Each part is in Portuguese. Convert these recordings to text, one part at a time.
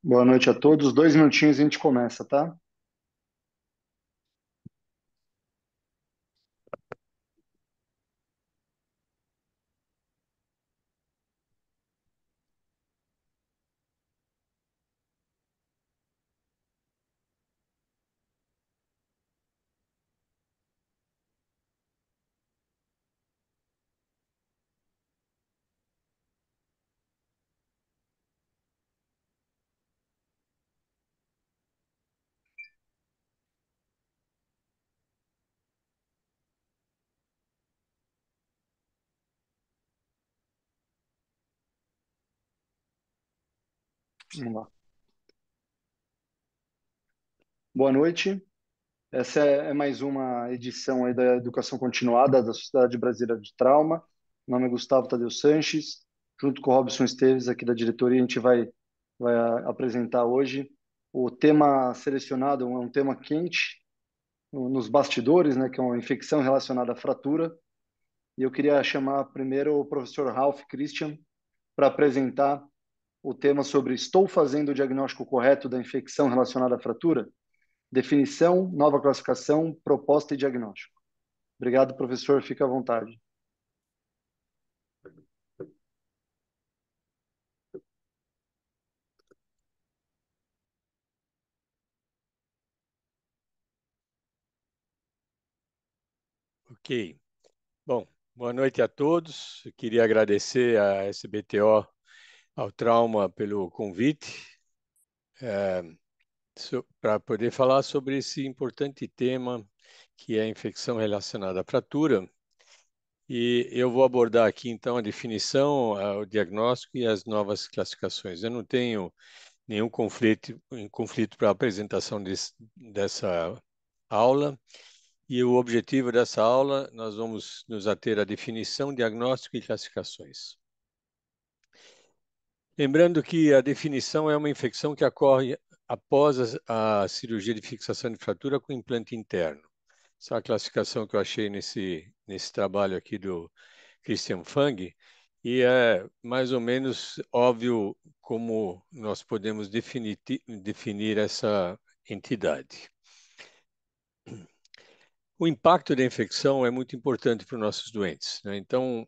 Boa noite a todos. 2 minutinhos e a gente começa, tá? Vamos lá. Boa noite. Essa é mais uma edição aí da Educação Continuada da Sociedade Brasileira de Trauma. Meu nome é Gustavo Tadeu Sanches. Junto com o Robson Esteves, aqui da diretoria, a gente vai apresentar hoje. O tema selecionado é um tema quente nos bastidores, né, que é uma infecção relacionada à fratura. E eu queria chamar primeiro o professor Ralph Christian para apresentar o tema sobre estou fazendo o diagnóstico correto da infecção relacionada à fratura? Definição, nova classificação, proposta e diagnóstico. Obrigado, professor. Fique à vontade. Ok. Bom, boa noite a todos. Eu queria agradecer a SBTO, ao Trauma, pelo convite, para poder falar sobre esse importante tema que é a infecção relacionada à fratura. E eu vou abordar aqui, então, a definição, o diagnóstico e as novas classificações. Eu não tenho nenhum conflito para a apresentação dessa aula. E o objetivo dessa aula, nós vamos nos ater à definição, diagnóstico e classificações. Lembrando que a definição é uma infecção que ocorre após a cirurgia de fixação de fratura com implante interno. Essa é a classificação que eu achei nesse trabalho aqui do Christian Fang, e é mais ou menos óbvio como nós podemos definir essa entidade. O impacto da infecção é muito importante para os nossos doentes, né? Então,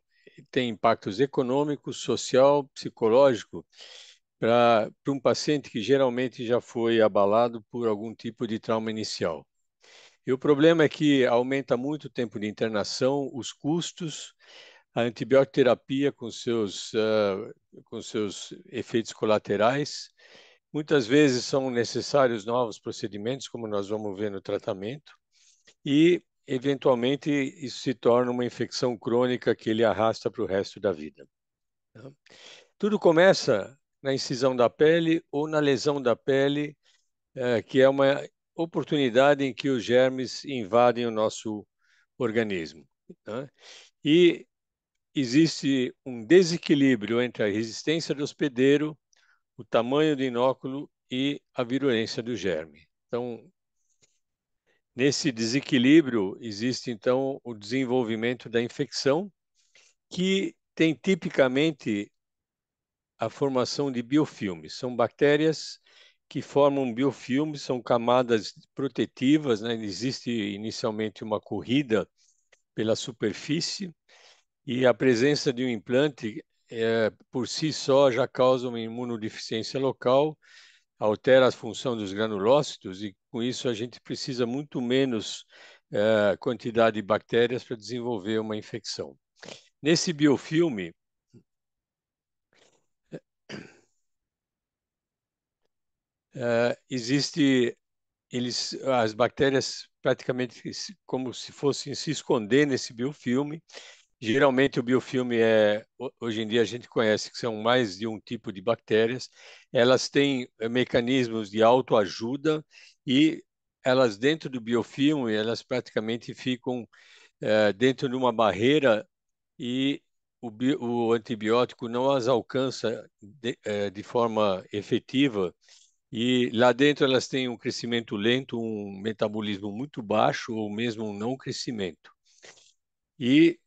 tem impactos econômico, social, psicológico para um paciente que geralmente já foi abalado por algum tipo de trauma inicial. E o problema é que aumenta muito o tempo de internação, os custos, a antibioterapia com seus efeitos colaterais. Muitas vezes são necessários novos procedimentos, como nós vamos ver no tratamento, e, eventualmente, isso se torna uma infecção crônica que ele arrasta para o resto da vida. Tá? Tudo começa na incisão da pele ou na lesão da pele, que é uma oportunidade em que os germes invadem o nosso organismo. Tá? E existe um desequilíbrio entre a resistência do hospedeiro, o tamanho do inóculo e a virulência do germe. Então, nesse desequilíbrio, existe então o desenvolvimento da infecção, que tem tipicamente a formação de biofilmes. São bactérias que formam biofilmes, são camadas protetivas, né? Existe inicialmente uma corrida pela superfície e a presença de um implante por si só já causa uma imunodeficiência local, altera a função dos granulócitos e com isso a gente precisa muito menos quantidade de bactérias para desenvolver uma infecção. Nesse biofilme, existe as bactérias praticamente como se fossem se esconder nesse biofilme. Geralmente o biofilme hoje em dia a gente conhece que são mais de um tipo de bactérias. Elas têm mecanismos de autoajuda e elas dentro do biofilme, elas praticamente ficam dentro de uma barreira e o antibiótico não as alcança de forma efetiva e lá dentro elas têm um crescimento lento, um metabolismo muito baixo ou mesmo um não crescimento. E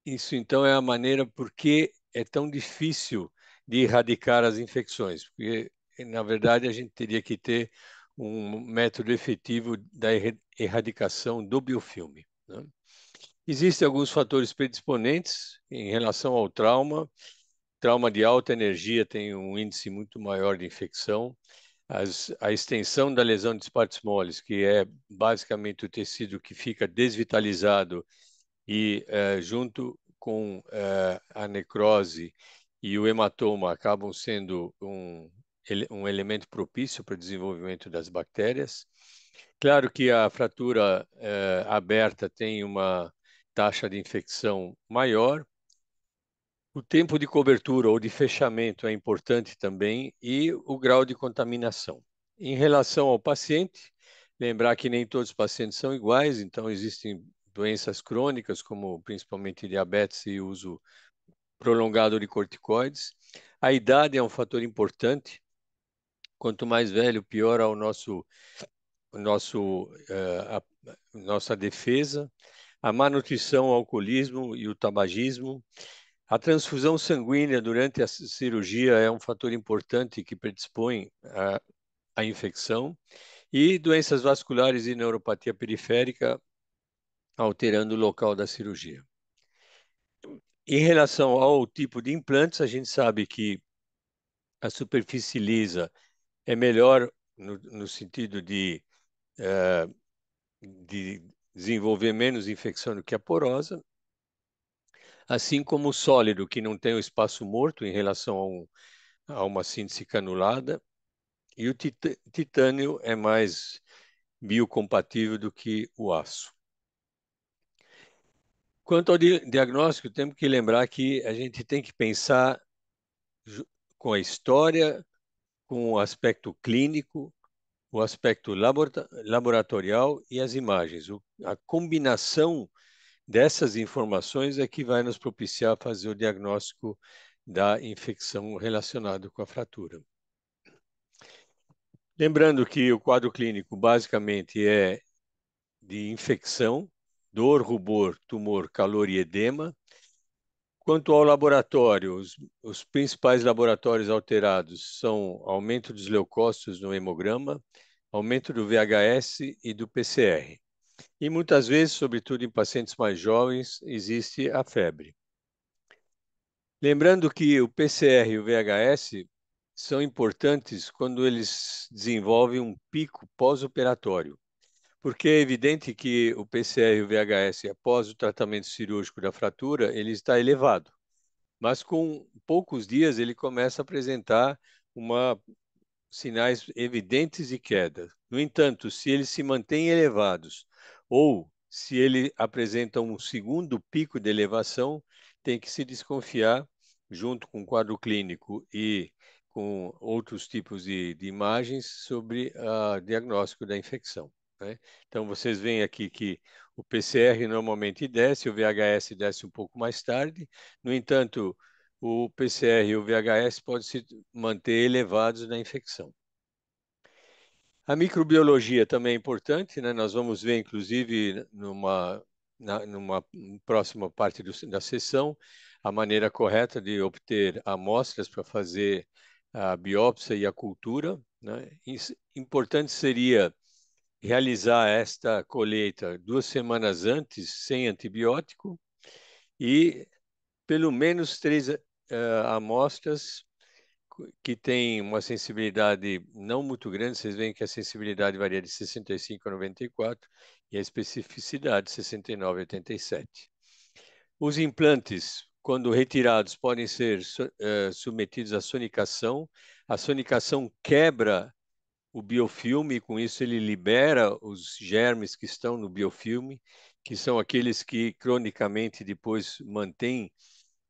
isso então é a maneira por que é tão difícil de erradicar as infecções, porque na verdade, a gente teria que ter um método efetivo da erradicação do biofilme, né? Existem alguns fatores predisponentes em relação ao trauma. Trauma de alta energia tem um índice muito maior de infecção. A extensão da lesão de partes moles, que é basicamente o tecido que fica desvitalizado e junto com a necrose e o hematoma acabam sendo um elemento propício para o desenvolvimento das bactérias. Claro que a fratura aberta tem uma taxa de infecção maior. O tempo de cobertura ou de fechamento é importante também e o grau de contaminação. Em relação ao paciente, lembrar que nem todos os pacientes são iguais, então existem doenças crônicas, como principalmente diabetes e uso prolongado de corticoides. A idade é um fator importante. Quanto mais velho, pior é nossa defesa. A má nutrição, o alcoolismo e o tabagismo. A transfusão sanguínea durante a cirurgia é um fator importante que predispõe à infecção. E doenças vasculares e neuropatia periférica, alterando o local da cirurgia. Em relação ao tipo de implantes, a gente sabe que a superfície lisa é melhor no sentido de desenvolver menos infecção do que a porosa, assim como o sólido, que não tem o espaço morto em relação a uma síntese canulada, e o titânio é mais biocompatível do que o aço. Quanto ao diagnóstico, temos que lembrar que a gente tem que pensar com a história, com o aspecto clínico, o aspecto laboratorial e as imagens. A combinação dessas informações é que vai nos propiciar fazer o diagnóstico da infecção relacionada com a fratura. Lembrando que o quadro clínico basicamente é de infecção, dor, rubor, tumor, calor e edema. Quanto ao laboratório, os principais laboratórios alterados são aumento dos leucócitos no hemograma, aumento do VHS e do PCR. E muitas vezes, sobretudo em pacientes mais jovens, existe a febre. Lembrando que o PCR e o VHS são importantes quando eles desenvolvem um pico pós-operatório, porque é evidente que o PCR e o VHS, após o tratamento cirúrgico da fratura, ele está elevado. Mas com poucos dias ele começa a apresentar sinais evidentes de queda. No entanto, se eles se mantêm elevados ou se ele apresenta um segundo pico de elevação, tem que se desconfiar, junto com o quadro clínico e com outros tipos de imagens, sobre o diagnóstico da infecção, né? Então, vocês veem aqui que o PCR normalmente desce, o VHS desce um pouco mais tarde. No entanto, o PCR e o VHS podem se manter elevados na infecção. A microbiologia também é importante, né? Nós vamos ver, inclusive, numa próxima parte da sessão, a maneira correta de obter amostras para fazer a biópsia e a cultura, né? Importante seria realizar esta colheita 2 semanas antes, sem antibiótico, e pelo menos 3 amostras que têm uma sensibilidade não muito grande. Vocês veem que a sensibilidade varia de 65 a 94 e a especificidade de 69 a 87. Os implantes, quando retirados, podem ser submetidos à sonicação. A sonicação quebra o biofilme e com isso ele libera os germes que estão no biofilme, que são aqueles que cronicamente depois mantêm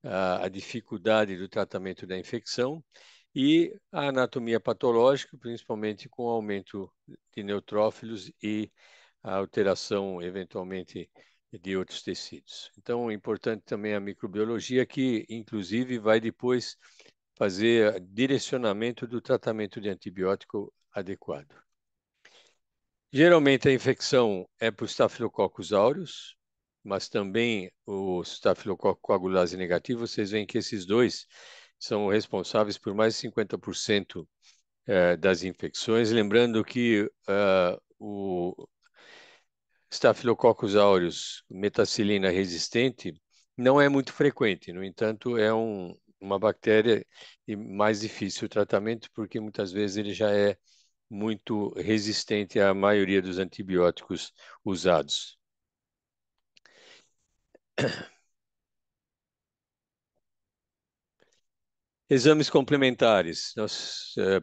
a dificuldade do tratamento da infecção, e a anatomia patológica, principalmente com o aumento de neutrófilos e a alteração, eventualmente, de outros tecidos. Então, é importante também a microbiologia, que, inclusive, vai depois fazer direcionamento do tratamento de antibiótico adequado. Geralmente, a infecção é por Staphylococcus aureus, mas também o Staphylococcus coagulase negativo. Vocês veem que esses dois são responsáveis por mais de 50% das infecções, lembrando que o Staphylococcus aureus metacilina resistente não é muito frequente, no entanto, é uma bactéria e mais difícil o tratamento, porque muitas vezes ele já é muito resistente à maioria dos antibióticos usados. Exames complementares,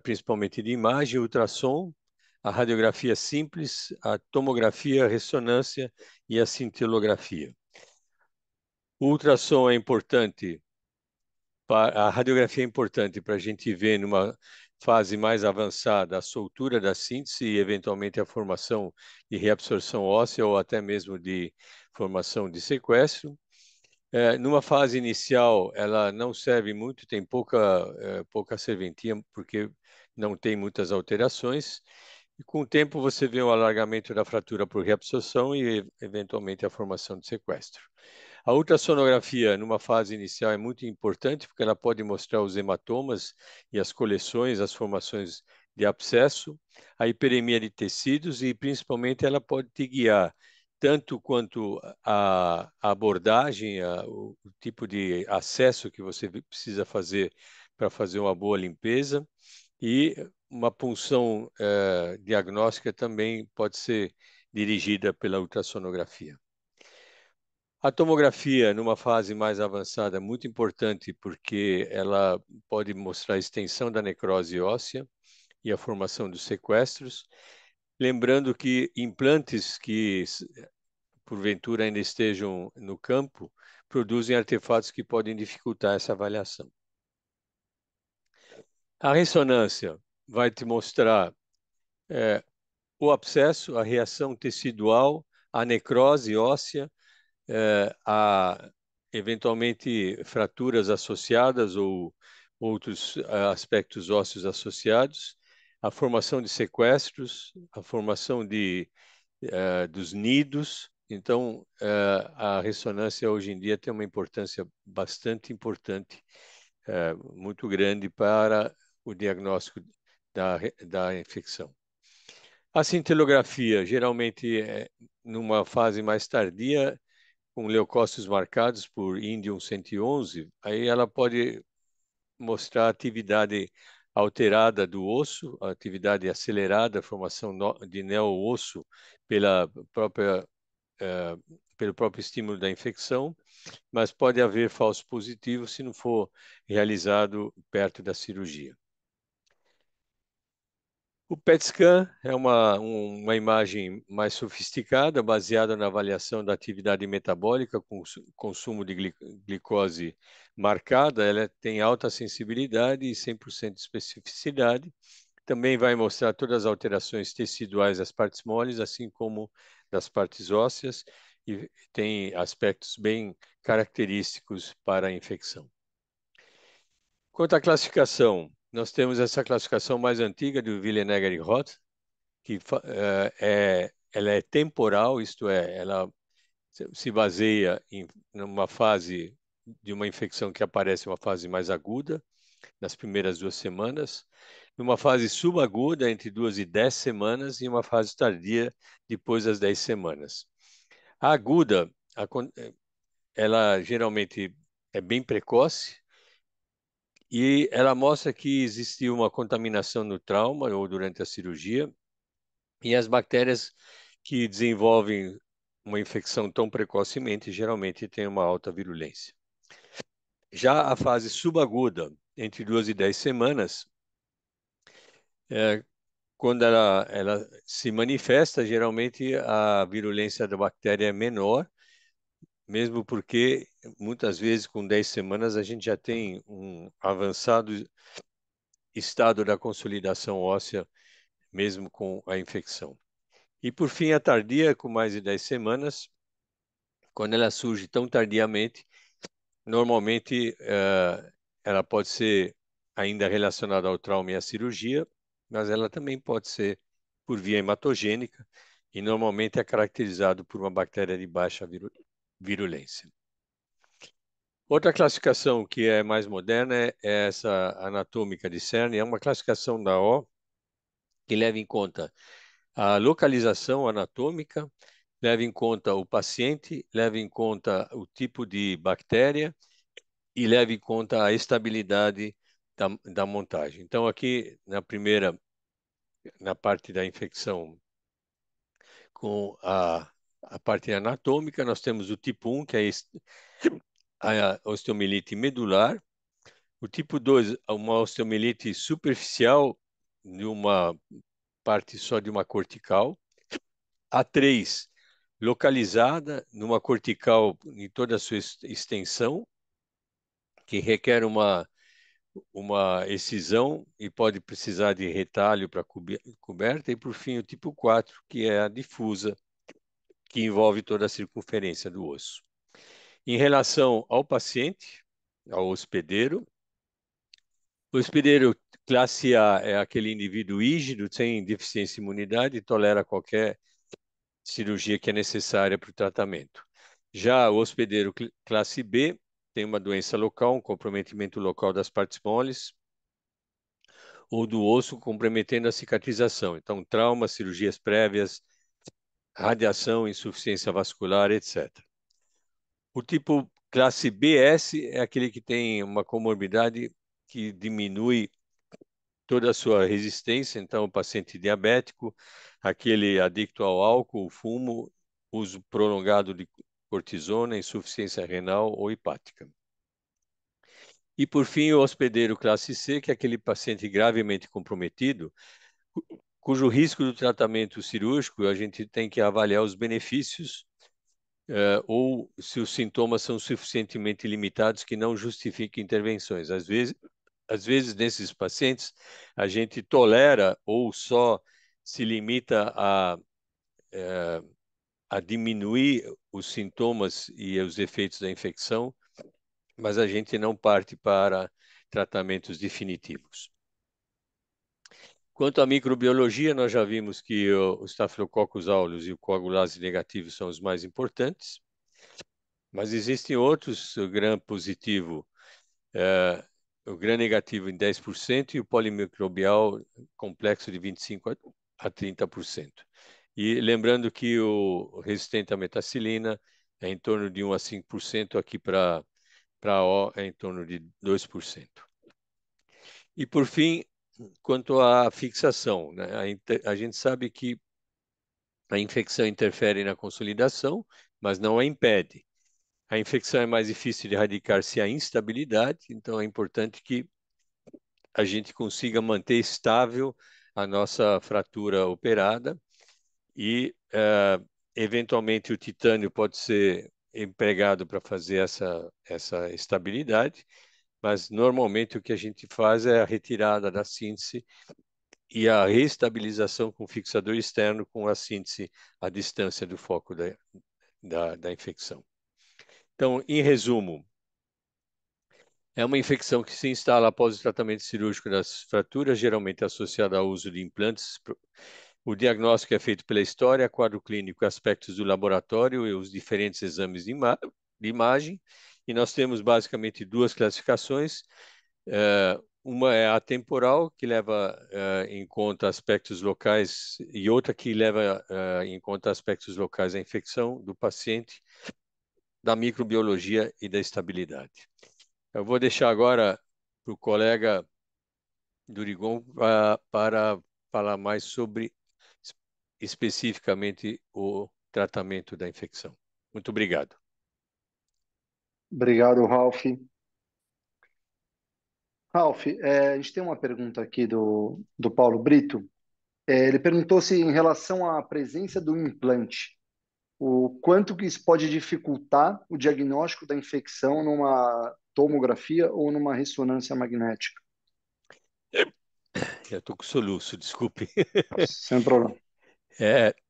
principalmente de imagem, ultrassom, a radiografia simples, a tomografia, a ressonância e a cintilografia. O ultrassom é importante, a radiografia é importante para a gente ver numa fase mais avançada a soltura da síntese e eventualmente a formação de reabsorção óssea ou até mesmo de formação de sequestro. Numa fase inicial, ela não serve muito, tem pouca serventia, porque não tem muitas alterações. E com o tempo, você vê o alargamento da fratura por reabsorção e, eventualmente, a formação de sequestro. A ultrassonografia, numa fase inicial, é muito importante, porque ela pode mostrar os hematomas e as coleções, as formações de abscesso, a hiperemia de tecidos e, principalmente, ela pode te guiar tanto quanto a abordagem, o tipo de acesso que você precisa fazer para fazer uma boa limpeza e uma punção diagnóstica também pode ser dirigida pela ultrassonografia. A tomografia, numa fase mais avançada, é muito importante porque ela pode mostrar a extensão da necrose óssea e a formação dos sequestros. Lembrando que implantes que porventura ainda estejam no campo, produzem artefatos que podem dificultar essa avaliação. A ressonância vai te mostrar o abscesso, a reação tecidual, a necrose óssea, a eventualmente fraturas associadas ou outros aspectos ósseos associados, a formação de sequestros, a formação dos nidos. Então, a ressonância hoje em dia tem uma importância bastante importante, muito grande para o diagnóstico da infecção. A cintilografia, geralmente, numa fase mais tardia, com leucócitos marcados por índium 111, aí ela pode mostrar a atividade alterada do osso, a atividade acelerada, a formação de neo-osso pela própria, eh, pelo próprio estímulo da infecção, mas pode haver falso positivo se não for realizado perto da cirurgia. O PET scan é uma imagem mais sofisticada, baseada na avaliação da atividade metabólica com consumo de glicose marcada. Ela tem alta sensibilidade e 100% de especificidade. Também vai mostrar todas as alterações teciduais das partes moles, assim como das partes ósseas, e tem aspectos bem característicos para a infecção. Quanto à classificação, nós temos essa classificação mais antiga do Villeneuve e Roth, que ela é temporal, isto é, ela se baseia em uma fase de uma infecção que aparece uma fase mais aguda, nas primeiras 2 semanas, numa fase subaguda, entre 2 e 10 semanas, e uma fase tardia, depois das 10 semanas. A aguda, ela geralmente é bem precoce, e ela mostra que existiu uma contaminação no trauma ou durante a cirurgia, e as bactérias que desenvolvem uma infecção tão precocemente geralmente têm uma alta virulência. Já a fase subaguda, entre 2 e 10 semanas, quando ela se manifesta, geralmente a virulência da bactéria é menor, mesmo porque muitas vezes com 10 semanas a gente já tem um avançado estado da consolidação óssea, mesmo com a infecção. E por fim, a tardia, com mais de 10 semanas, quando ela surge tão tardiamente, normalmente ela pode ser ainda relacionada ao trauma e à cirurgia, mas ela também pode ser por via hematogênica e normalmente é caracterizado por uma bactéria de baixa virulência. Outra classificação que é mais moderna é essa anatômica de Cern, é uma classificação da O, que leva em conta a localização anatômica, leva em conta o paciente, leva em conta o tipo de bactéria e leva em conta a estabilidade da montagem. Então, aqui na parte da infecção com a parte anatômica, nós temos o tipo 1, que é a osteomielite medular, o tipo 2, uma osteomielite superficial de uma parte só de uma cortical, a 3, localizada numa cortical em toda a sua extensão, que requer uma excisão e pode precisar de retalho para coberta, e por fim o tipo 4, que é a difusa, que envolve toda a circunferência do osso. Em relação ao paciente, ao hospedeiro, o hospedeiro classe A é aquele indivíduo rígido, sem deficiência de imunidade e tolera qualquer cirurgia que é necessária para o tratamento. Já o hospedeiro classe B tem uma doença local, um comprometimento local das partes moles ou do osso, comprometendo a cicatrização. Então, traumas, cirurgias prévias, radiação, insuficiência vascular, etc. O tipo classe BS é aquele que tem uma comorbidade que diminui toda a sua resistência, então o paciente diabético, aquele adicto ao álcool, fumo, uso prolongado de cortisona, insuficiência renal ou hepática. E por fim, o hospedeiro classe C, que é aquele paciente gravemente comprometido, cujo risco do tratamento cirúrgico a gente tem que avaliar os benefícios ou se os sintomas são suficientemente limitados que não justifiquem intervenções. Às vezes, nesses pacientes, a gente tolera ou só se limita a diminuir os sintomas e os efeitos da infecção, mas a gente não parte para tratamentos definitivos. Quanto à microbiologia, nós já vimos que o Staphylococcus aureus e o coagulase negativo são os mais importantes, mas existem outros, o gram positivo, eh, o gram negativo em 10% e o polimicrobial complexo de 25% a 30%. E lembrando que o resistente à metacilina é em torno de 1 a 5%, aqui para O é em torno de 2%. E por fim, quanto à fixação, né? A gente sabe que a infecção interfere na consolidação, mas não a impede. A infecção é mais difícil de erradicar se há instabilidade, então é importante que a gente consiga manter estável a nossa fratura operada e, eventualmente, o titânio pode ser empregado para fazer essa estabilidade, mas normalmente o que a gente faz é a retirada da síntese e a reestabilização com fixador externo com a síntese à distância do foco da infecção. Então, em resumo, é uma infecção que se instala após o tratamento cirúrgico das fraturas, geralmente associada ao uso de implantes. O diagnóstico é feito pela história, quadro clínico, aspectos do laboratório e os diferentes exames de imagem. E nós temos basicamente duas classificações. Uma é a temporal, que leva em conta aspectos locais, e outra que leva em conta aspectos locais da infecção do paciente, da microbiologia e da estabilidade. Eu vou deixar agora para o colega Durigon para falar mais sobre especificamente o tratamento da infecção. Muito obrigado. Obrigado, Ralph. Ralph, a gente tem uma pergunta aqui do Paulo Brito. Ele perguntou se, em relação à presença do implante, o quanto que isso pode dificultar o diagnóstico da infecção numa tomografia ou numa ressonância magnética. Eu estou com soluço, desculpe. Sem problema.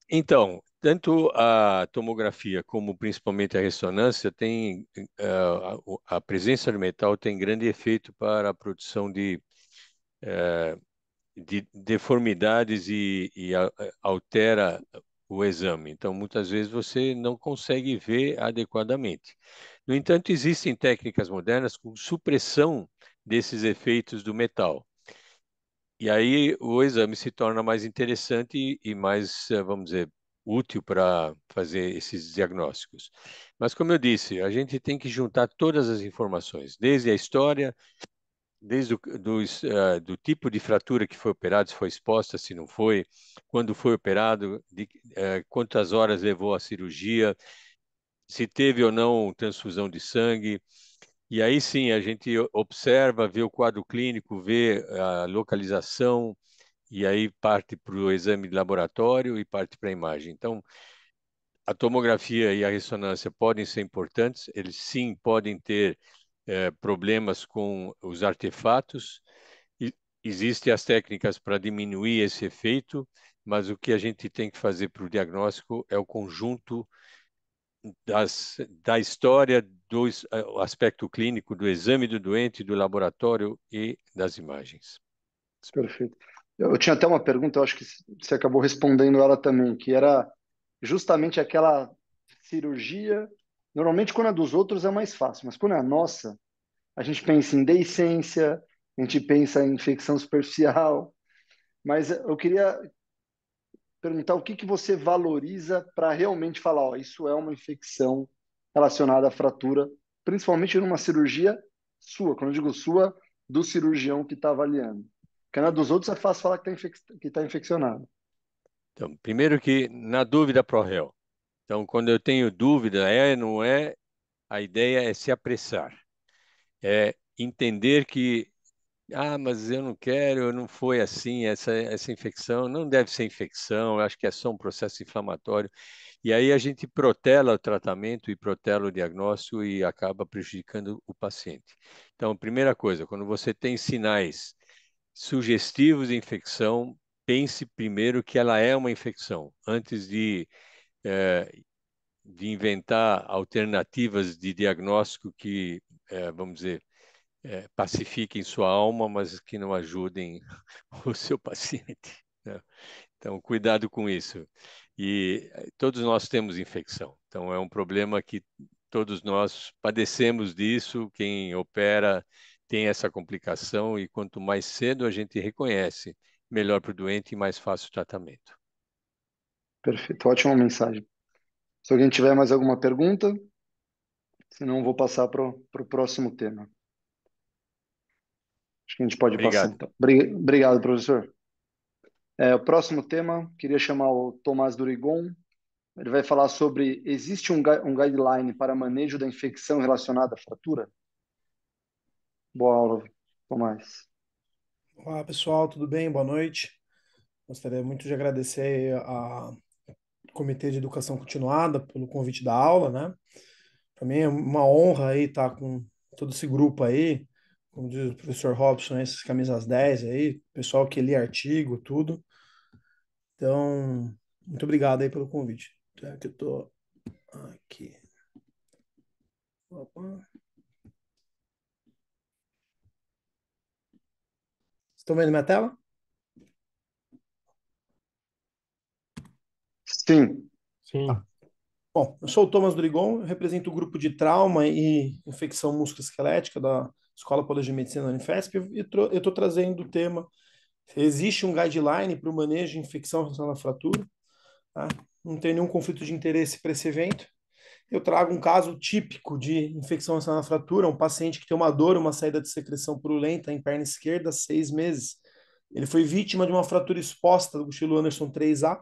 Então, tanto a tomografia como principalmente a ressonância a presença do metal tem grande efeito para a produção de deformidades e altera o exame. Então, muitas vezes você não consegue ver adequadamente. No entanto, existem técnicas modernas com supressão desses efeitos do metal. E aí o exame se torna mais interessante e mais, vamos dizer, útil para fazer esses diagnósticos. Mas, como eu disse, a gente tem que juntar todas as informações, desde a história, desde do tipo de fratura que foi operado, se foi exposta, se não foi, quando foi operado, quantas horas levou a cirurgia, se teve ou não transfusão de sangue. E aí sim, a gente observa, vê o quadro clínico, vê a localização, e aí parte para o exame de laboratório e parte para a imagem. Então, a tomografia e a ressonância podem ser importantes, eles sim podem ter problemas com os artefatos, e existem as técnicas para diminuir esse efeito, mas o que a gente tem que fazer para o diagnóstico é o conjunto da história, do aspecto clínico, do exame do doente, do laboratório e das imagens. Perfeito. Eu tinha até uma pergunta, eu acho que você acabou respondendo ela também, que era justamente aquela cirurgia. Normalmente, quando é dos outros, é mais fácil, mas quando é a nossa, a gente pensa em deiscência, a gente pensa em infecção superficial. Mas eu queria perguntar o que que você valoriza para realmente falar, ó, isso é uma infecção relacionada à fratura, principalmente numa cirurgia sua, quando eu digo sua, do cirurgião que está avaliando. Porque na dos outros é fácil falar que tá infeccionado. Então, primeiro que, na dúvida, pro réu. Então, quando eu tenho dúvida, não é, a ideia é se apressar. É entender que, mas eu não quero, não foi assim, essa infecção não deve ser infecção, eu acho que é só um processo inflamatório. E aí a gente protela o tratamento e protela o diagnóstico e acaba prejudicando o paciente. Então, primeira coisa, quando você tem sinais sugestivos de infecção, pense primeiro que ela é uma infecção, antes de inventar alternativas de diagnóstico que, vamos dizer, pacifiquem sua alma, mas que não ajudem o seu paciente, né? Então, cuidado com isso. E todos nós temos infecção. Então, é um problema que todos nós padecemos disso. Quem opera tem essa complicação e quanto mais cedo a gente reconhece, melhor para o doente e mais fácil o tratamento. Perfeito, ótima mensagem. Se alguém tiver mais alguma pergunta, senão eu vou passar para o próximo tema. Acho que a gente pode passar Obrigado. então. Obrigado, professor. O próximo tema, queria chamar o Tomás Durigon. Ele vai falar sobre: existe um guideline para manejo da infecção relacionada à fratura? Boa aula, Tomás. Olá, pessoal, tudo bem? Boa noite. Gostaria muito de agradecer ao Comitê de Educação Continuada pelo convite da aula, né? Para mim é uma honra aí estar com todo esse grupo aí, como diz o professor Robson, esses camisas 10 aí, pessoal que lê artigo, tudo. Então, muito obrigado aí pelo convite. Já que eu tô aqui. Opa. Estão vendo minha tela? Sim, Sim. Bom, eu sou o Thomas Durigon, eu represento o grupo de trauma e infecção musculoesquelética da Escola Paulista de Medicina da Unifesp e eu estou trazendo o tema: existe um guideline para o manejo de infecção relacionada à fratura? Tá? Não tem nenhum conflito de interesse para esse evento. Eu trago um caso típico de infecção relacionada à fratura, um paciente que tem uma dor, uma saída de secreção purulenta em perna esquerda, 6 meses. Ele foi vítima de uma fratura exposta do estilo Anderson 3A.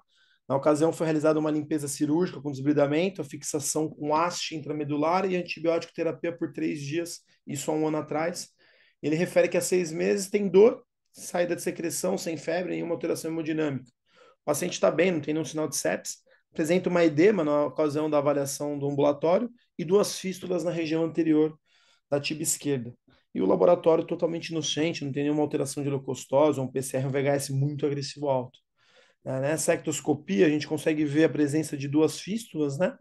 Na ocasião, foi realizada uma limpeza cirúrgica com desbridamento, a fixação com haste intramedular e antibiótico terapia por 3 dias, isso há um ano atrás. Ele refere que há 6 meses tem dor, saída de secreção, sem febre, nenhuma alteração hemodinâmica. O paciente está bem, não tem nenhum sinal de sepsis, apresenta uma edema na ocasião da avaliação do ambulatório e 2 fístulas na região anterior da tíbia esquerda. E o laboratório totalmente inocente, não tem nenhuma alteração de leucostose, um PCR, um VHS muito agressivo alto. Nessa ectoscopia, a gente consegue ver a presença de 2 fístulas, né?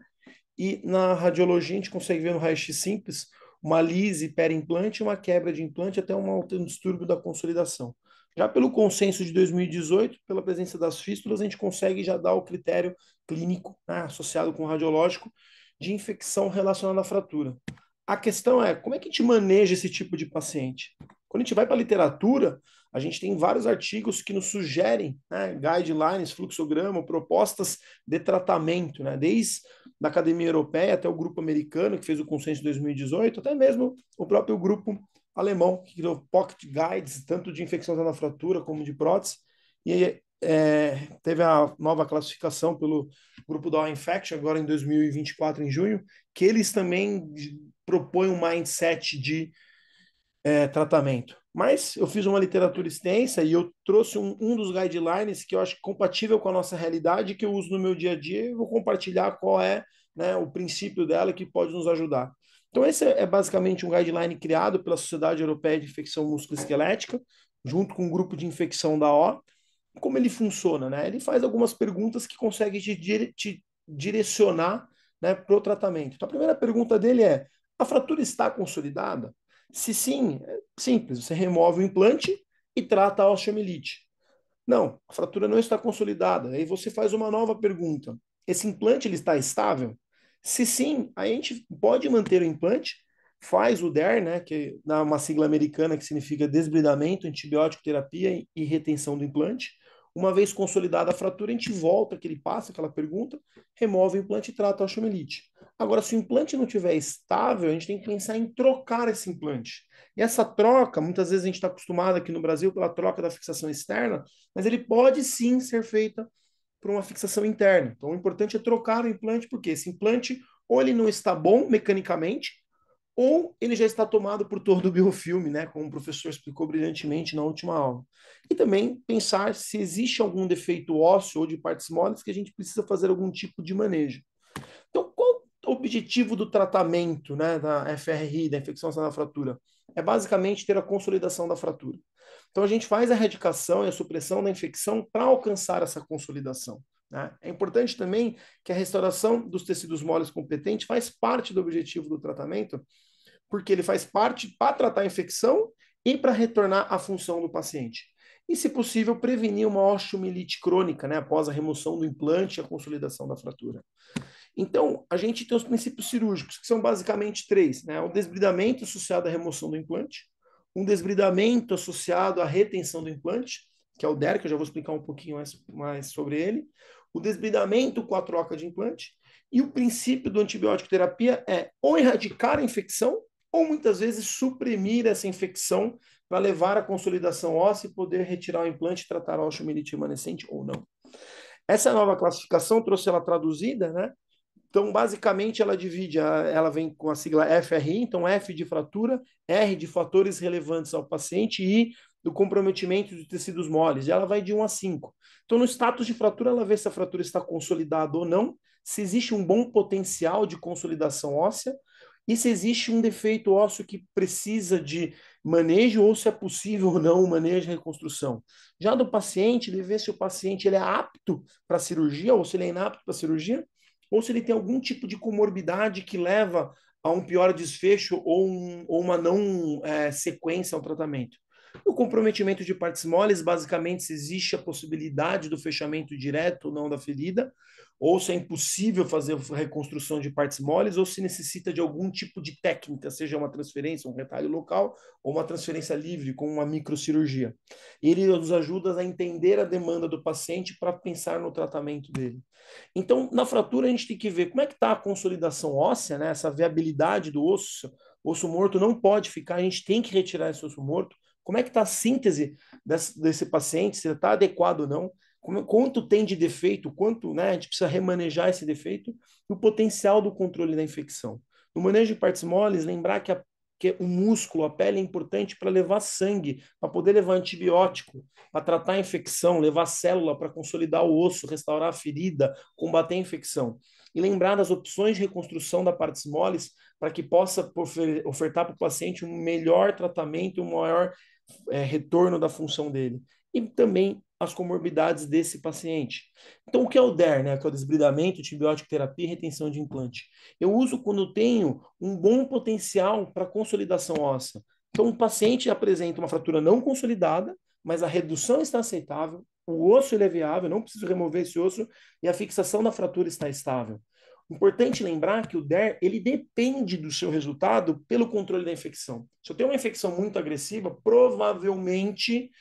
E na radiologia, a gente consegue ver no raio-x simples uma lise perimplante, uma quebra de implante, até um distúrbio da consolidação. Já pelo consenso de 2018, pela presença das fístulas, a gente consegue já dar o critério clínico, né, associado com o radiológico de infecção relacionada à fratura. A questão é, como é que a gente maneja esse tipo de paciente? Quando a gente vai para a literatura, a gente tem vários artigos que nos sugerem, né, guidelines, fluxograma, propostas de tratamento, né, desde da Academia Europeia até o grupo americano, que fez o consenso em 2018, até mesmo o próprio grupo alemão, que criou pocket guides, tanto de infecção da fratura como de prótese, e teve a nova classificação pelo grupo da Infection, agora em 2024, em junho, que eles também propõem um mindset de tratamento. Mas eu fiz uma literatura extensa e eu trouxe um dos guidelines que eu acho compatível com a nossa realidade, que eu uso no meu dia a dia e vou compartilhar qual é, né, o princípio dela que pode nos ajudar. Então, esse é basicamente um guideline criado pela Sociedade Europeia de Infecção Musculoesquelética, junto com um grupo de infecção da O. Como ele funciona, né? Ele faz algumas perguntas que conseguem te direcionar, né, para o tratamento. Então, a primeira pergunta dele é: a fratura está consolidada? Se sim, é simples, você remove o implante e trata a osteomielite. Não, a fratura não está consolidada. Aí você faz uma nova pergunta: esse implante ele está estável? Se sim, aí a gente pode manter o implante, faz o DER, né, que é uma sigla americana que significa desbridamento, antibiótico terapia e retenção do implante. Uma vez consolidada a fratura, a gente volta aquele passo, aquela pergunta, remove o implante e trata a osteomielite. Agora, se o implante não estiver estável, a gente tem que pensar em trocar esse implante. E essa troca, muitas vezes a gente está acostumado aqui no Brasil pela troca da fixação externa, mas ele pode sim ser feita por uma fixação interna. Então, o importante é trocar o implante, porque esse implante ou ele não está bom mecanicamente, ou ele já está tomado por todo o biofilme, né, como o professor explicou brilhantemente na última aula. E também pensar se existe algum defeito ósseo ou de partes moles que a gente precisa fazer algum tipo de manejo. Então, qual o objetivo do tratamento, né, da FRI, da infecção da fratura? É basicamente ter a consolidação da fratura. Então, a gente faz a erradicação e a supressão da infecção para alcançar essa consolidação. Né? É importante também que a restauração dos tecidos moles competentes faz parte do objetivo do tratamento, porque ele faz parte para tratar a infecção e para retornar à função do paciente. E, se possível, prevenir uma osteomielite crônica, né, após a remoção do implante e a consolidação da fratura. Então, a gente tem os princípios cirúrgicos, que são basicamente três, né? O desbridamento associado à remoção do implante, um desbridamento associado à retenção do implante, que é o DER, que eu já vou explicar um pouquinho mais sobre ele, o desbridamento com a troca de implante, e o princípio do antibiótico terapia é ou erradicar a infecção, ou muitas vezes suprimir essa infecção para levar à consolidação óssea e poder retirar o implante e tratar a osteomielite remanescente ou não. Essa nova classificação trouxe ela traduzida, né? Então, basicamente, ela divide, ela vem com a sigla FRI, então F de fratura, R de fatores relevantes ao paciente e do comprometimento de tecidos moles. E ela vai de 1 a 5. Então, no status de fratura, ela vê se a fratura está consolidada ou não, se existe um bom potencial de consolidação óssea e se existe um defeito ósseo que precisa de manejo ou se é possível ou não o manejo e reconstrução. Já do paciente, ele vê se o paciente ele é apto para cirurgia ou se ele é inapto para cirurgia, ou se ele tem algum tipo de comorbidade que leva a um pior desfecho ou uma não sequência ao tratamento. O comprometimento de partes moles, basicamente, se existe a possibilidade do fechamento direto ou não da ferida, ou se é impossível fazer a reconstrução de partes moles, ou se necessita de algum tipo de técnica, seja uma transferência, um retalho local, ou uma transferência livre, com uma microcirurgia. Ele nos ajuda a entender a demanda do paciente para pensar no tratamento dele. Então, na fratura, a gente tem que ver como é que está a consolidação óssea, né? Essa viabilidade do osso. O osso morto não pode ficar, a gente tem que retirar esse osso morto. Como é que está a síntese desse paciente, se está adequado ou não, quanto tem de defeito, quanto, né, a gente precisa remanejar esse defeito, e o potencial do controle da infecção. No manejo de partes moles, lembrar que o músculo, a pele é importante para levar sangue, para poder levar antibiótico, para tratar a infecção, levar célula para consolidar o osso, restaurar a ferida, combater a infecção. E lembrar das opções de reconstrução da partes moles para que possa ofertar para o paciente um melhor tratamento, um maior retorno da função dele. E também as comorbidades desse paciente. Então, o que é o DER, né? Que é o desbridamento, antibiótico terapia e retenção de implante. Eu uso quando eu tenho um bom potencial para consolidação óssea. Então, o paciente apresenta uma fratura não consolidada, mas a redução está aceitável, o osso ele é viável, não preciso remover esse osso e a fixação da fratura está estável. Importante lembrar que o DER, ele depende do seu resultado pelo controle da infecção. Se eu tenho uma infecção muito agressiva, provavelmente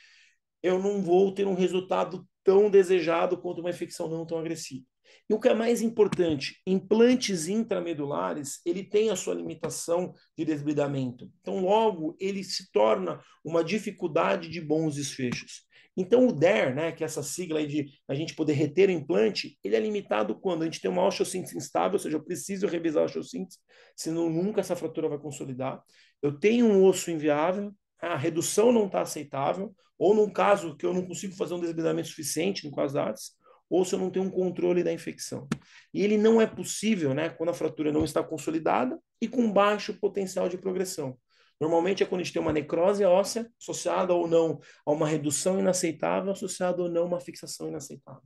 eu não vou ter um resultado tão desejado quanto uma infecção não tão agressiva. E o que é mais importante, implantes intramedulares, ele tem a sua limitação de desbridamento. Então, logo, ele se torna uma dificuldade de bons desfechos. Então, o DER, né, que é essa sigla aí de a gente poder reter o implante, ele é limitado quando a gente tem uma osteossíntese instável, ou seja, eu preciso revisar a osteossíntese, senão nunca essa fratura vai consolidar. Eu tenho um osso inviável, a redução não está aceitável, ou num caso que eu não consigo fazer um desbridamento suficiente, no caso da ADS, ou se eu não tenho um controle da infecção. E ele não é possível, né, quando a fratura não está consolidada e com baixo potencial de progressão. Normalmente é quando a gente tem uma necrose óssea associada ou não a uma redução inaceitável, associada ou não a uma fixação inaceitável.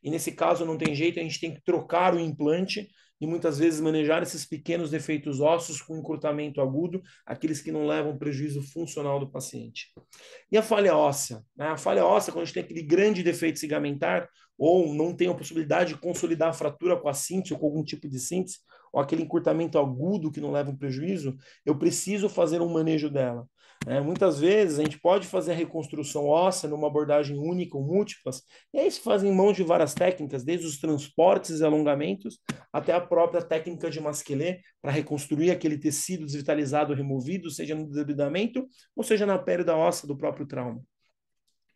E nesse caso não tem jeito, a gente tem que trocar o implante e muitas vezes manejar esses pequenos defeitos ósseos com encurtamento agudo, aqueles que não levam prejuízo funcional do paciente. E a falha óssea? Né? A falha óssea, quando a gente tem aquele grande defeito ligamentar, ou não tem a possibilidade de consolidar a fratura com a síntese ou com algum tipo de síntese, ou aquele encurtamento agudo que não leva um prejuízo, eu preciso fazer um manejo dela. Muitas vezes a gente pode fazer a reconstrução óssea numa abordagem única ou múltiplas, e aí se fazem mão de várias técnicas, desde os transportes e alongamentos, até a própria técnica de Masquelet, para reconstruir aquele tecido desvitalizado removido, seja no desbridamento, ou seja na perda óssea do próprio trauma.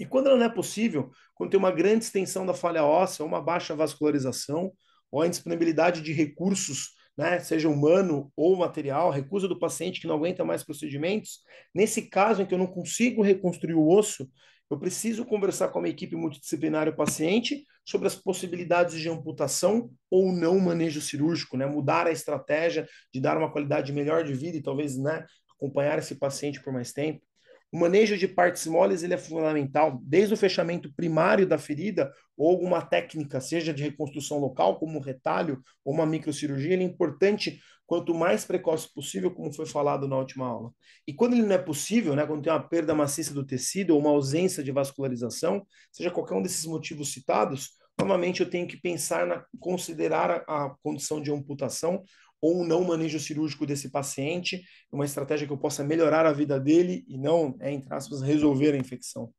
E quando ela não é possível, quando tem uma grande extensão da falha óssea, ou uma baixa vascularização, ou a indisponibilidade de recursos, né, seja humano ou material, recusa do paciente que não aguenta mais procedimentos, nesse caso em que eu não consigo reconstruir o osso, eu preciso conversar com a minha equipe multidisciplinar e o paciente sobre as possibilidades de amputação ou não manejo cirúrgico, né, mudar a estratégia de dar uma qualidade melhor de vida e talvez, né, acompanhar esse paciente por mais tempo. O manejo de partes moles ele é fundamental, desde o fechamento primário da ferida ou alguma técnica, seja de reconstrução local, como um retalho ou uma microcirurgia, ele é importante quanto mais precoce possível, como foi falado na última aula. E quando ele não é possível, né, quando tem uma perda maciça do tecido ou uma ausência de vascularização, seja qualquer um desses motivos citados, novamente eu tenho que pensar considerar a condição de amputação ou um não manejo cirúrgico desse paciente, uma estratégia que eu possa melhorar a vida dele e não, entre aspas, resolver a infecção.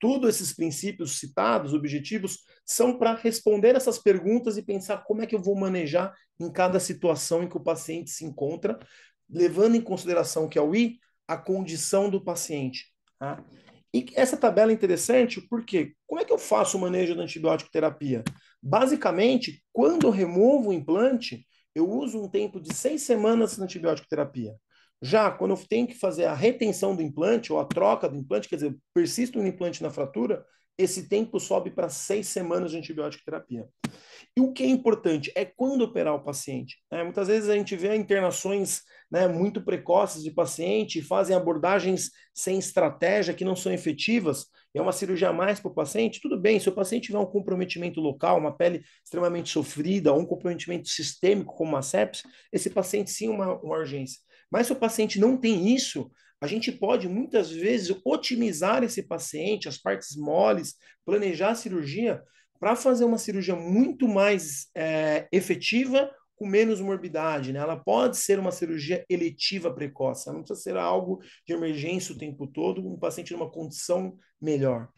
Todos esses princípios citados, objetivos, são para responder essas perguntas e pensar como é que eu vou manejar em cada situação em que o paciente se encontra, levando em consideração que ao I, a condição do paciente. Tá? E essa tabela é interessante porque como é que eu faço o manejo da antibiótico terapia? Basicamente, quando eu removo o implante, eu uso um tempo de 6 semanas na antibiótico terapia. Já quando eu tenho que fazer a retenção do implante ou a troca do implante, quer dizer, persisto um implante na fratura, esse tempo sobe para 6 semanas de antibiótico terapia. E o que é importante é quando operar o paciente. Muitas vezes a gente vê internações, né, muito precoces de paciente, fazem abordagens sem estratégia, que não são efetivas, é uma cirurgia a mais para o paciente. Tudo bem, se o paciente tiver um comprometimento local, uma pele extremamente sofrida, ou um comprometimento sistêmico, como uma sepsis, esse paciente sim uma urgência. Mas se o paciente não tem isso, a gente pode muitas vezes otimizar esse paciente, as partes moles, planejar a cirurgia para fazer uma cirurgia muito mais efetiva, com menos morbidade, né? Ela pode ser uma cirurgia eletiva precoce, ela não precisa ser algo de emergência o tempo todo, um paciente numa condição melhor.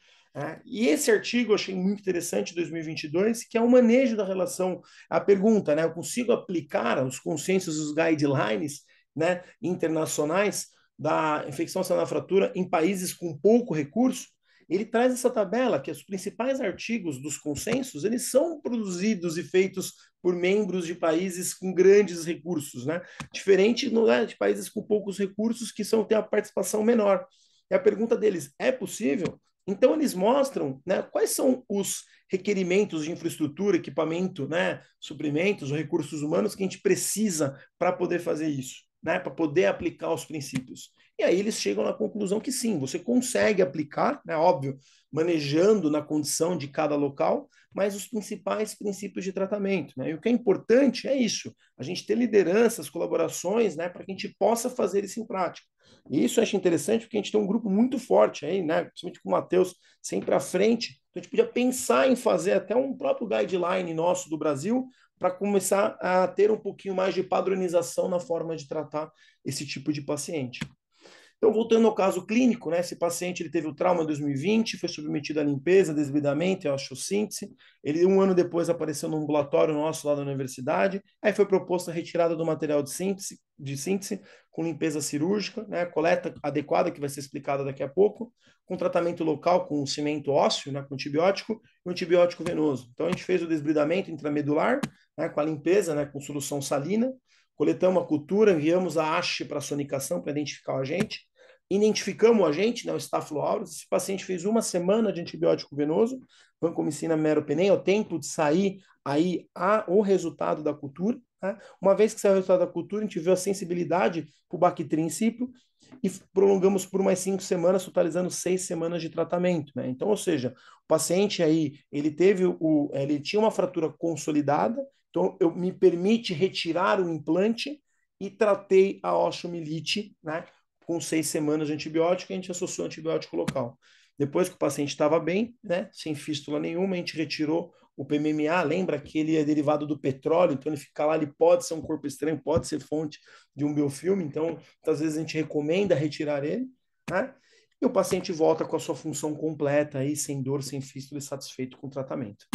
E esse artigo eu achei muito interessante, de 2022, que é o manejo da relação, a pergunta, né? Eu consigo aplicar os consensos, os guidelines, né, internacionais da infecção celular fratura em países com pouco recurso? Ele traz essa tabela que os principais artigos dos consensos, eles são produzidos e feitos por membros de países com grandes recursos, né? Diferente de países com poucos recursos que têm a participação menor. E a pergunta deles, é possível? Então eles mostram, né, quais são os requerimentos de infraestrutura, equipamento, né, suprimentos ou recursos humanos que a gente precisa para poder fazer isso, né, para poder aplicar os princípios. E aí eles chegam na conclusão que sim, você consegue aplicar, né, óbvio, manejando na condição de cada local, mas os principais princípios de tratamento. Né? E o que é importante é isso, a gente ter lideranças, colaborações, né, para que a gente possa fazer isso em prática. E isso eu acho interessante porque a gente tem um grupo muito forte aí, né, principalmente com o Matheus sempre à frente, então a gente podia pensar em fazer até um próprio guideline nosso do Brasil para começar a ter um pouquinho mais de padronização na forma de tratar esse tipo de paciente. Então, voltando ao caso clínico, né, esse paciente ele teve o trauma em 2020, foi submetido à limpeza, desbridamento e osteossíntese. Ele, um ano depois, apareceu no ambulatório nosso lá da universidade. Aí foi proposta a retirada do material de síntese com limpeza cirúrgica, né, coleta adequada, que vai ser explicada daqui a pouco, com tratamento local com cimento ósseo, né, com antibiótico e um antibiótico venoso. Então, a gente fez o desbridamento intramedular, né, com a limpeza, né, com solução salina. Coletamos a cultura, enviamos a haste para a sonicação para identificar o agente. Identificamos o agente, né, o Staphylo aureus. Esse paciente fez uma semana de antibiótico venoso, vancomicina, meropenem, o tempo de sair aí o resultado da cultura. Né? Uma vez que saiu o resultado da cultura, a gente viu a sensibilidade para o Bactrim cipro e prolongamos por mais 5 semanas, totalizando 6 semanas de tratamento. Né? Então, ou seja, o paciente aí, ele tinha uma fratura consolidada, então me permite retirar o implante e tratei a osteomielite, né? Com 6 semanas de antibiótico, a gente associou antibiótico local. Depois que o paciente estava bem, né, sem fístula nenhuma, a gente retirou o PMMA. Lembra que ele é derivado do petróleo, então ele fica lá, ele pode ser um corpo estranho, pode ser fonte de um biofilme, então muitas vezes a gente recomenda retirar ele, né? E o paciente volta com a sua função completa, aí, sem dor, sem fístula e satisfeito com o tratamento.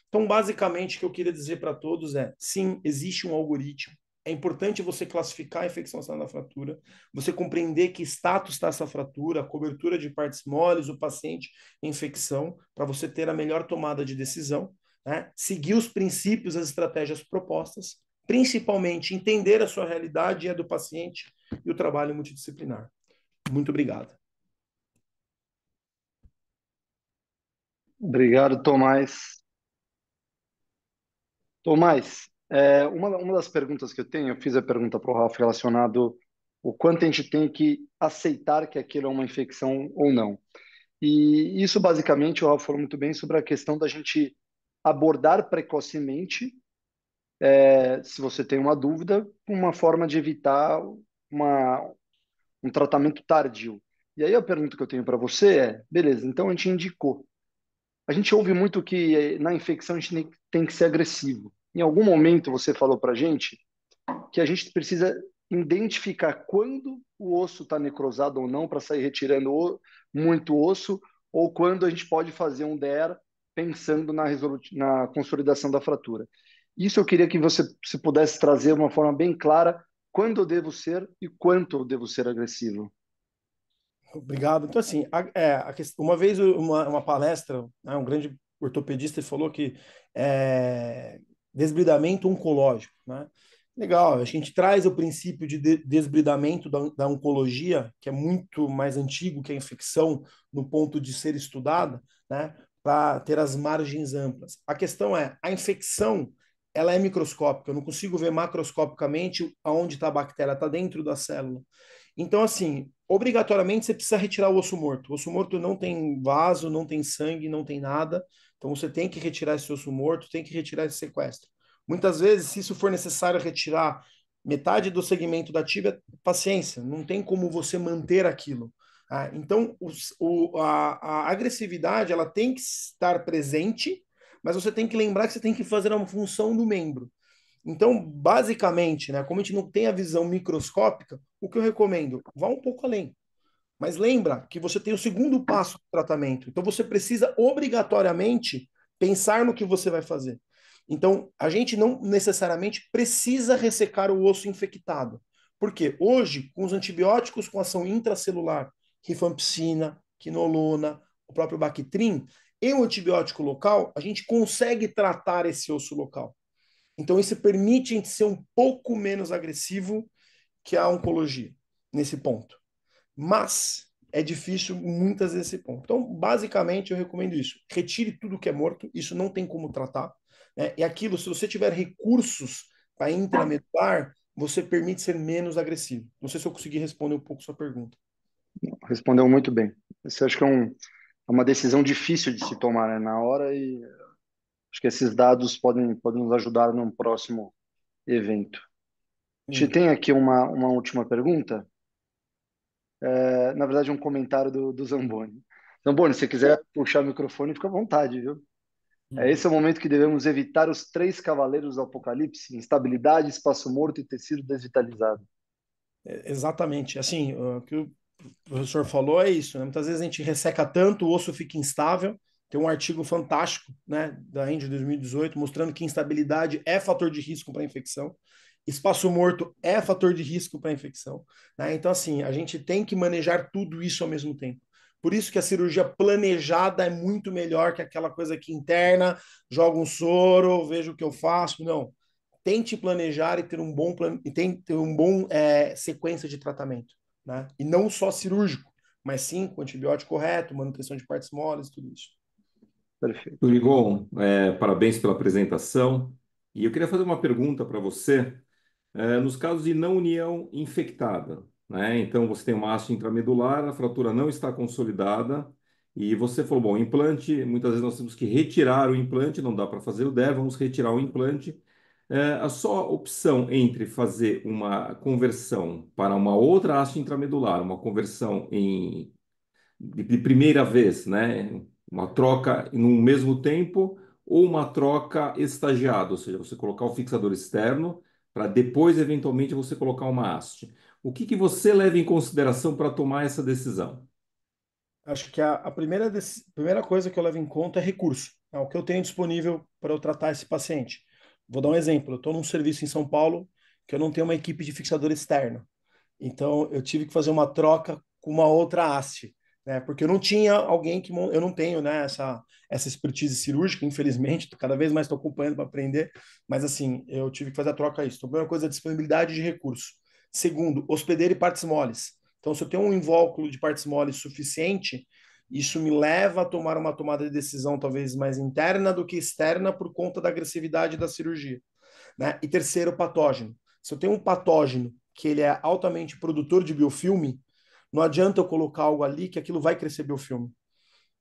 Então, basicamente, o que eu queria dizer para todos é: sim, existe um algoritmo. É importante você classificar a infecção da fratura, você compreender que status está essa fratura, a cobertura de partes moles, o paciente em infecção, para você ter a melhor tomada de decisão, né? Seguir os princípios, as estratégias propostas, principalmente entender a sua realidade e a do paciente e o trabalho multidisciplinar. Muito obrigado. Obrigado, Tomás. Tomás, uma das perguntas que eu tenho, eu fiz a pergunta para o Rafa relacionado o quanto a gente tem que aceitar que aquilo é uma infecção ou não. E isso, basicamente, o Rafa falou muito bem sobre a questão da gente abordar precocemente, se você tem uma dúvida, uma forma de evitar uma, um tratamento tardio. E aí a pergunta que eu tenho para você é, beleza, então a gente indicou. A gente ouve muito que na infecção a gente tem que ser agressivo. Em algum momento você falou para a gente que a gente precisa identificar quando o osso está necrosado ou não para sair retirando muito osso, ou quando a gente pode fazer um DER pensando na consolidação da fratura. Isso eu queria que você se pudesse trazer de uma forma bem clara quando eu devo ser e quanto eu devo ser agressivo. Obrigado. Então, assim, uma vez uma palestra, né, um grande ortopedista falou que desbridamento oncológico, né? Legal, a gente traz o princípio de desbridamento da oncologia, que é muito mais antigo que a infecção, no ponto de ser estudada, né? Para ter as margens amplas. A questão é, a infecção, ela é microscópica, eu não consigo ver macroscopicamente aonde está a bactéria, está dentro da célula. Então, assim, obrigatoriamente você precisa retirar o osso morto. O osso morto não tem vaso, não tem sangue, não tem nada. Então, você tem que retirar esse osso morto, tem que retirar esse sequestro. Muitas vezes, se isso for necessário retirar metade do segmento da tíbia, paciência, não tem como você manter aquilo. Então, a agressividade ela tem que estar presente, mas você tem que lembrar que você tem que fazer uma função do membro. Então, basicamente, né, como a gente não tem a visão microscópica, o que eu recomendo? Vá um pouco além. Mas lembra que você tem o segundo passo do tratamento. Então, você precisa obrigatoriamente pensar no que você vai fazer. Então, a gente não necessariamente precisa ressecar o osso infectado. Porque hoje, com os antibióticos com ação intracelular, rifampicina, quinolona, o próprio Bactrim, e o antibiótico local, a gente consegue tratar esse osso local. Então, isso permite a gente ser um pouco menos agressivo que a oncologia nesse ponto. Mas é difícil muitas vezes esse ponto. Então, basicamente, eu recomendo isso. Retire tudo que é morto, isso não tem como tratar. Né? E aquilo, se você tiver recursos para intramedular, você permite ser menos agressivo. Não sei se eu consegui responder um pouco sua pergunta. Respondeu muito bem. Isso acho que é uma decisão difícil de se tomar, né, na hora, e acho que esses dados podem nos ajudar num próximo evento. A gente tem aqui uma última pergunta, na verdade um comentário do Zamboni. Zamboni, se você quiser puxar o microfone, fica à vontade, viu? Esse é o momento que devemos evitar os três cavaleiros do apocalipse: instabilidade, espaço morto e tecido desvitalizado. Exatamente. Assim, o que o professor falou é isso, né? Muitas vezes a gente resseca tanto, o osso fica instável. Tem um artigo fantástico, né, da Índia 2018, mostrando que instabilidade é fator de risco para infecção. Espaço morto é fator de risco para infecção, né? Então, assim, a gente tem que manejar tudo isso ao mesmo tempo. Por isso que a cirurgia planejada é muito melhor que aquela coisa que interna, joga um soro, vejo o que eu faço. Não, tente planejar e ter um bom sequência de tratamento, né? E não só cirúrgico, mas sim com antibiótico correto, manutenção de partes moles, tudo isso. Perfeito. Turigon, parabéns pela apresentação. E eu queria fazer uma pergunta para você. Nos casos de não união infectada, né? Então você tem uma haste intramedular, a fratura não está consolidada e você falou, bom, implante, muitas vezes nós temos que retirar o implante, não dá para fazer o DER, vamos retirar o implante. A só opção entre fazer uma conversão para uma outra haste intramedular, uma conversão de primeira vez, né? Uma troca no mesmo tempo ou uma troca estagiada, ou seja, você colocar o fixador externo para depois, eventualmente, você colocar uma haste. O que que você leva em consideração para tomar essa decisão? Acho que a primeira coisa que eu levo em conta é recurso. É o que eu tenho disponível para eu tratar esse paciente. Vou dar um exemplo. Eu estou num serviço em São Paulo que eu não tenho uma equipe de fixador externo. Então, eu tive que fazer uma troca com uma outra haste, né? Porque eu não tinha alguém eu não tenho, né, essa expertise cirúrgica, infelizmente, cada vez mais estou acompanhando para aprender, mas assim, eu tive que fazer a troca isso. Então, a primeira coisa é disponibilidade de recurso. Segundo, hospedeiro e partes moles. Então, se eu tenho um invólucro de partes moles suficiente, isso me leva a tomar uma tomada de decisão talvez mais interna do que externa por conta da agressividade da cirurgia, né? E terceiro, patógeno. Se eu tenho um patógeno que ele é altamente produtor de biofilme, não adianta eu colocar algo ali que aquilo vai crescer biofilme.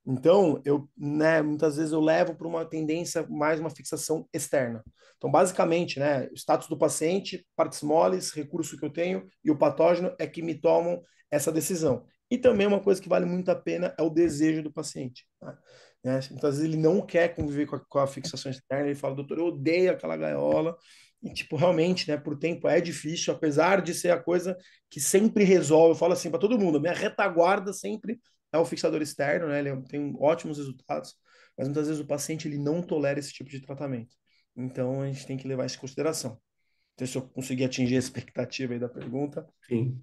Então, né, muitas vezes eu levo para uma tendência mais uma fixação externa. Então, basicamente, né, o status do paciente, partes moles, recurso que eu tenho e o patógeno é que me tomam essa decisão. E também uma coisa que vale muito a pena é o desejo do paciente. Tá? Né? Muitas vezes ele não quer conviver com a fixação externa, ele fala, doutor, eu odeio aquela gaiola. E, tipo, realmente, né, por tempo é difícil, apesar de ser a coisa que sempre resolve. Eu falo assim para todo mundo, minha retaguarda sempre é o fixador externo, né? Ele tem ótimos resultados, mas muitas vezes o paciente ele não tolera esse tipo de tratamento. Então a gente tem que levar isso em consideração. Então, se eu conseguir atingir a expectativa aí da pergunta, Sim,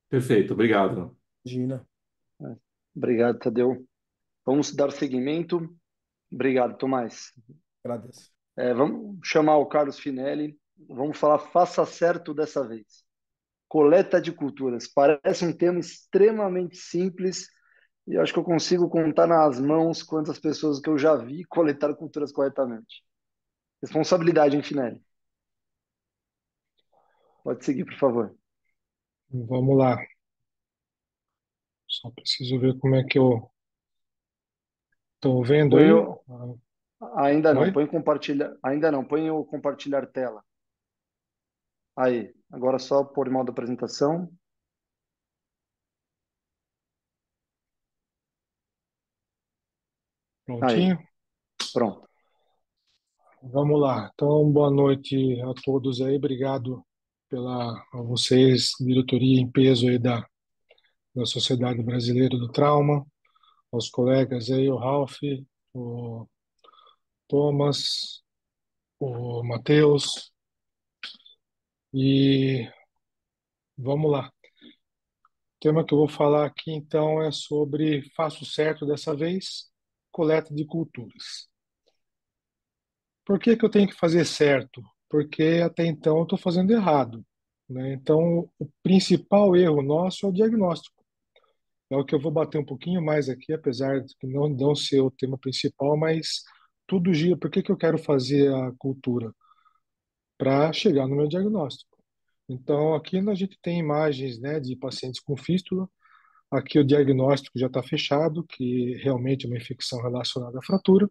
perfeito, obrigado. Gina, Obrigado, Tadeu. Vamos dar seguimento. Obrigado, Tomás. agradeço. Vamos chamar o Carlos Finelli. Vamos falar faça certo dessa vez. Coleta de culturas. Parece um tema extremamente simples e eu acho que eu consigo contar nas mãos quantas pessoas que eu já vi coletar culturas corretamente. Responsabilidade, hein, Finelli? Pode seguir, por favor. Vamos lá. Só preciso ver como é que eu estou vendo Põe aí. o... Ainda não, Oi? põe compartilhar. Ainda não, põe o compartilhar tela. Aí, agora só por modo apresentação. Aí, Prontinho? pronto. Vamos lá. Então, boa noite a todos aí. Obrigado a vocês, diretoria em peso aí da Sociedade Brasileira do Trauma, aos colegas aí, o Ralph, o Thomas, o Matheus. E vamos lá. O tema que eu vou falar aqui, então, é sobre faço certo dessa vez, coleta de culturas. Por que que eu tenho que fazer certo? Porque até então eu estou fazendo errado, né? Então, o principal erro nosso é o diagnóstico. É o que eu vou bater um pouquinho mais aqui, apesar de que não ser o tema principal, mas tudo gira. Por que que eu quero fazer a cultura? Para chegar no meu diagnóstico. Então, aqui a gente tem imagens, né, de pacientes com fístula. Aqui o diagnóstico já está fechado, que realmente é uma infecção relacionada à fratura.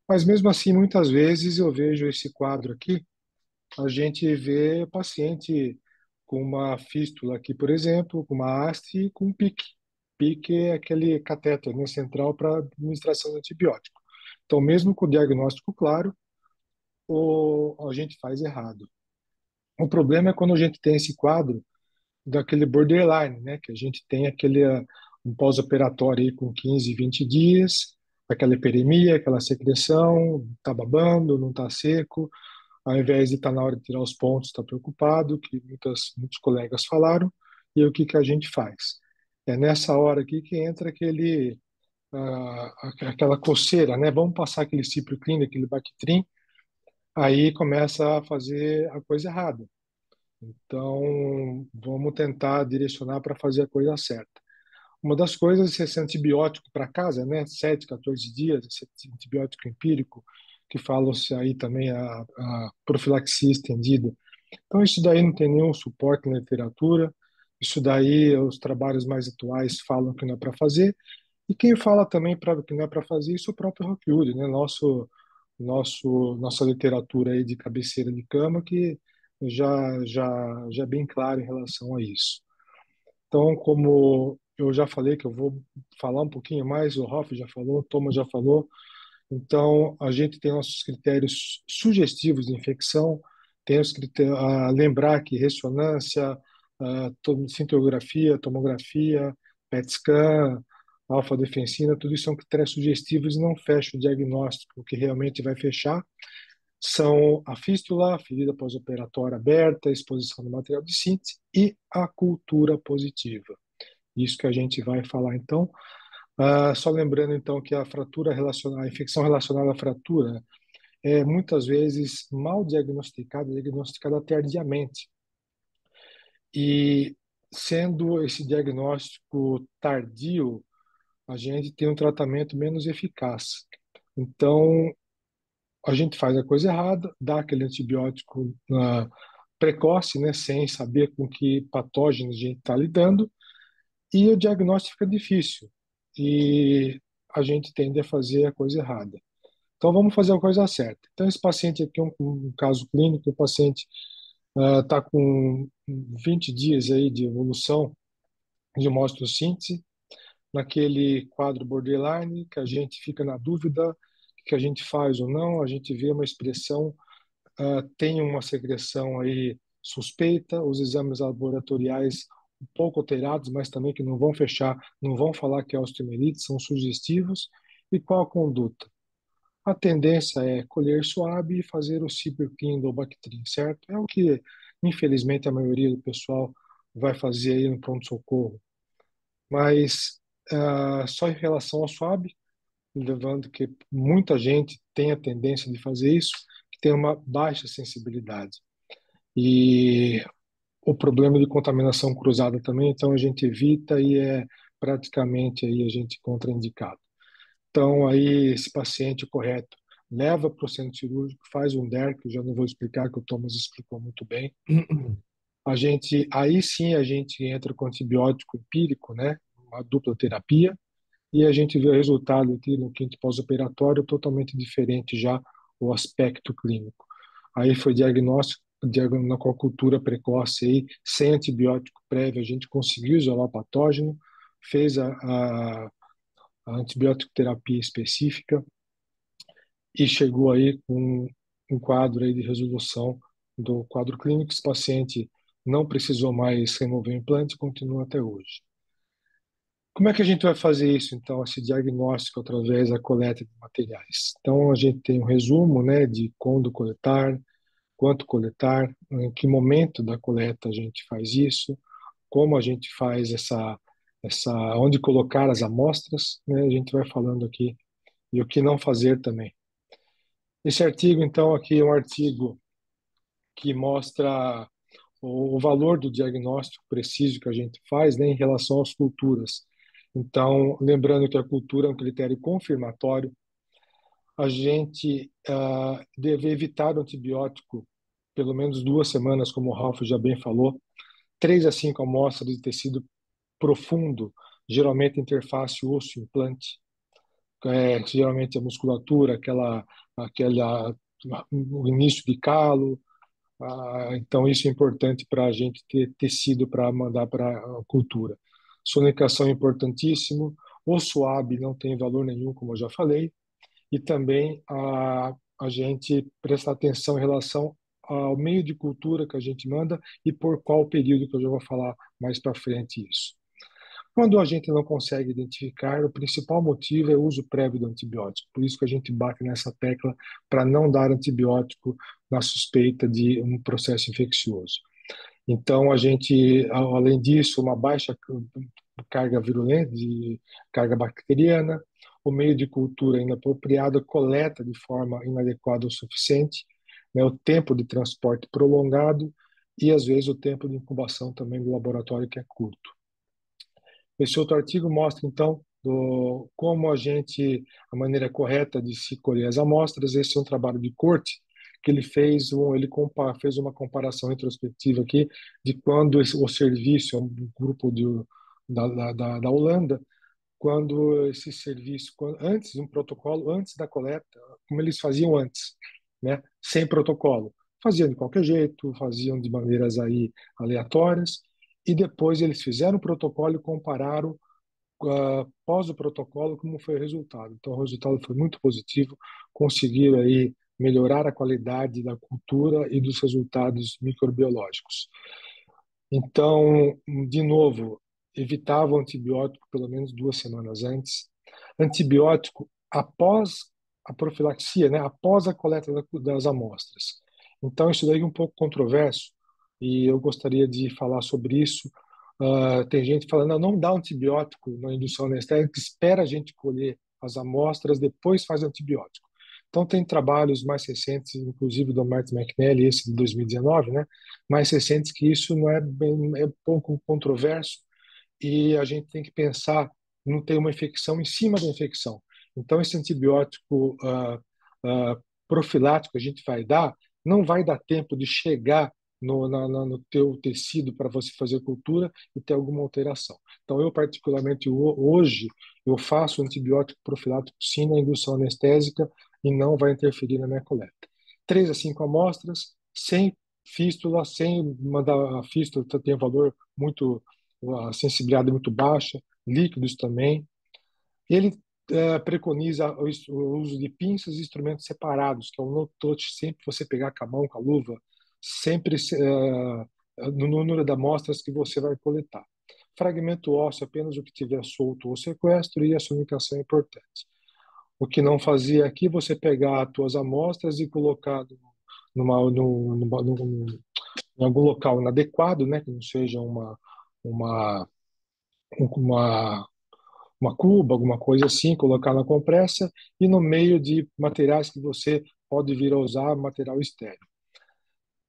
Mas mesmo assim, muitas vezes eu vejo esse quadro aqui, a gente vê paciente com uma fístula aqui, por exemplo, com uma haste e com um pique. Pique é aquele catéter, né, central para administração de antibiótico. Então, mesmo com o diagnóstico claro, a gente faz errado. O problema é quando a gente tem esse quadro daquele borderline, né? Que a gente tem um pós-operatório aí com 15, 20 dias, aquela hiperemia, aquela secreção, tá babando, não tá seco, ao invés de estar na hora de tirar os pontos, está preocupado, que muitos colegas falaram, e aí o que que a gente faz? É nessa hora aqui que entra aquela coceira, né? Vamos passar aquele ciproclin, aquele Bactrim, aí começa a fazer a coisa errada. Então, vamos tentar direcionar para fazer a coisa certa. Uma das coisas é esse antibiótico para casa, né? 7, 14 dias, esse antibiótico empírico, que falam-se aí também a profilaxia estendida. Então, isso daí não tem nenhum suporte na literatura, isso daí os trabalhos mais atuais falam que não é para fazer, e quem fala também que não é para fazer isso é o próprio Rockwood, né? Nossa literatura aí de cabeceira de cama que já é bem claro em relação a isso. Então, como eu já falei que eu vou falar um pouquinho mais, o Hoff já falou, o Thomas já falou, então a gente tem nossos critérios sugestivos de infecção, tem os critérios, lembrar que ressonância, cintilografia, tomografia, PET scan, alfa-defensina, tudo isso são critérios sugestivos e não fecha o diagnóstico. O que realmente vai fechar são a fístula, a ferida pós-operatória aberta, a exposição do material de síntese e a cultura positiva. Isso que a gente vai falar então. Só lembrando então que a infecção relacionada à fratura é muitas vezes mal diagnosticada tardiamente. E sendo esse diagnóstico tardio, a gente tem um tratamento menos eficaz. Então, a gente faz a coisa errada, dá aquele antibiótico precoce, né, sem saber com que patógenos a gente está lidando, e o diagnóstico fica difícil. E a gente tende a fazer a coisa errada. Então, vamos fazer a coisa certa. Então, esse paciente aqui é um caso clínico, o paciente está com 20 dias aí de evolução de hemostossíntese, naquele quadro borderline, que a gente fica na dúvida que a gente faz ou não, a gente vê uma expressão, tem uma secreção aí suspeita, os exames laboratoriais um pouco alterados, mas também que não vão fechar, não vão falar que é osteomielite, são sugestivos. E qual a conduta? A tendência é colher suave e fazer o ciproclin ou Bactrim, certo? É o que, infelizmente, a maioria do pessoal vai fazer aí no pronto-socorro. Mas só em relação ao SWAB, levando que muita gente tem a tendência de fazer isso, que tem uma baixa sensibilidade. E o problema de contaminação cruzada também, então a gente evita e é praticamente aí a gente contraindicado. Então aí esse paciente correto leva para o centro cirúrgico, faz um DER, que eu já não vou explicar, que o Thomas explicou muito bem. Aí sim a gente entra com antibiótico empírico, né? Uma dupla terapia, e a gente vê o resultado aqui no quinto pós-operatório totalmente diferente já o aspecto clínico. Aí foi com a cultura precoce aí, sem antibiótico prévio, a gente conseguiu isolar o patógeno, fez a antibiótico terapia específica e chegou aí com um quadro aí de resolução do quadro clínico. Esse paciente não precisou mais remover o implante, continua até hoje. Como é que a gente vai fazer isso, então, esse diagnóstico através da coleta de materiais? Então, a gente tem um resumo, né, de quando coletar, quanto coletar, em que momento da coleta a gente faz isso, como a gente faz onde colocar as amostras, né, a gente vai falando aqui, e o que não fazer também. Esse artigo, então, aqui é um artigo que mostra o valor do diagnóstico preciso que a gente faz, né, em relação às culturas. Então, lembrando que a cultura é um critério confirmatório, a gente deve evitar o antibiótico pelo menos 2 semanas, como o Ralf já bem falou, 3 a 5 amostras de tecido profundo, geralmente interface osso-implante, geralmente a musculatura, o início de calo. Então, isso é importante para a gente ter tecido para mandar para a cultura. Sonecação é importantíssimo. O SWAB não tem valor nenhum, como eu já falei. e também a gente prestar atenção em relação ao meio de cultura que a gente manda e por qual período, que eu já vou falar mais para frente isso. Quando a gente não consegue identificar, o principal motivo é o uso prévio do antibiótico. Por isso que a gente bate nessa tecla para não dar antibiótico na suspeita de um processo infeccioso. Então, a gente, além disso, uma baixa carga virulenta, de carga bacteriana, o meio de cultura inapropriado, coleta de forma inadequada o suficiente, né, o tempo de transporte prolongado e, às vezes, o tempo de incubação também do laboratório, que é curto. Esse outro artigo mostra, então, como a maneira correta de se colher as amostras. Esse é um trabalho de corte que ele fez, fez uma comparação retrospectiva aqui de quando o serviço, um grupo da Holanda, quando esse serviço, antes um protocolo, antes da coleta, como eles faziam antes, né, sem protocolo, faziam de qualquer jeito, faziam de maneiras aí aleatórias, e depois eles fizeram o protocolo e compararam após o protocolo como foi o resultado. Então o resultado foi muito positivo, conseguiram aí melhorar a qualidade da cultura e dos resultados microbiológicos. Então, de novo, evitava o antibiótico pelo menos 2 semanas antes. Antibiótico após a profilaxia, né, após a coleta das amostras. Então, isso daí é um pouco controverso e eu gostaria de falar sobre isso. Tem gente falando, não dá antibiótico na indução anestésica, espera a gente colher as amostras, depois faz antibiótico. Então, tem trabalhos mais recentes, inclusive do Martin McNally, esse de 2019, né? Mais recentes, que isso não é bem, é um pouco controverso e a gente tem que pensar não ter uma infecção em cima da infecção. Então, esse antibiótico profilático que a gente vai dar, não vai dar tempo de chegar no teu tecido para você fazer cultura e ter alguma alteração. Então, eu particularmente hoje, eu faço antibiótico profilático sim na indução anestésica e não vai interferir na minha coleta. 3 a 5 amostras, sem fístula, sem mandar a fístula, tem um valor muito, a sensibilidade muito baixa, líquidos também. Ele preconiza o uso de pinças e instrumentos separados, que é um no-touch, sempre você pegar com a mão, com a luva, sempre no número de amostras que você vai coletar. Fragmento ósseo, apenas o que tiver solto ou sequestro, e a sonicação é importante. O que não fazia aqui, você pegar as tuas amostras e colocar em algum local inadequado, né, que não seja uma, uma uma cuba, alguma coisa assim, colocar na compressa e no meio de materiais que você pode vir a usar, material estéril.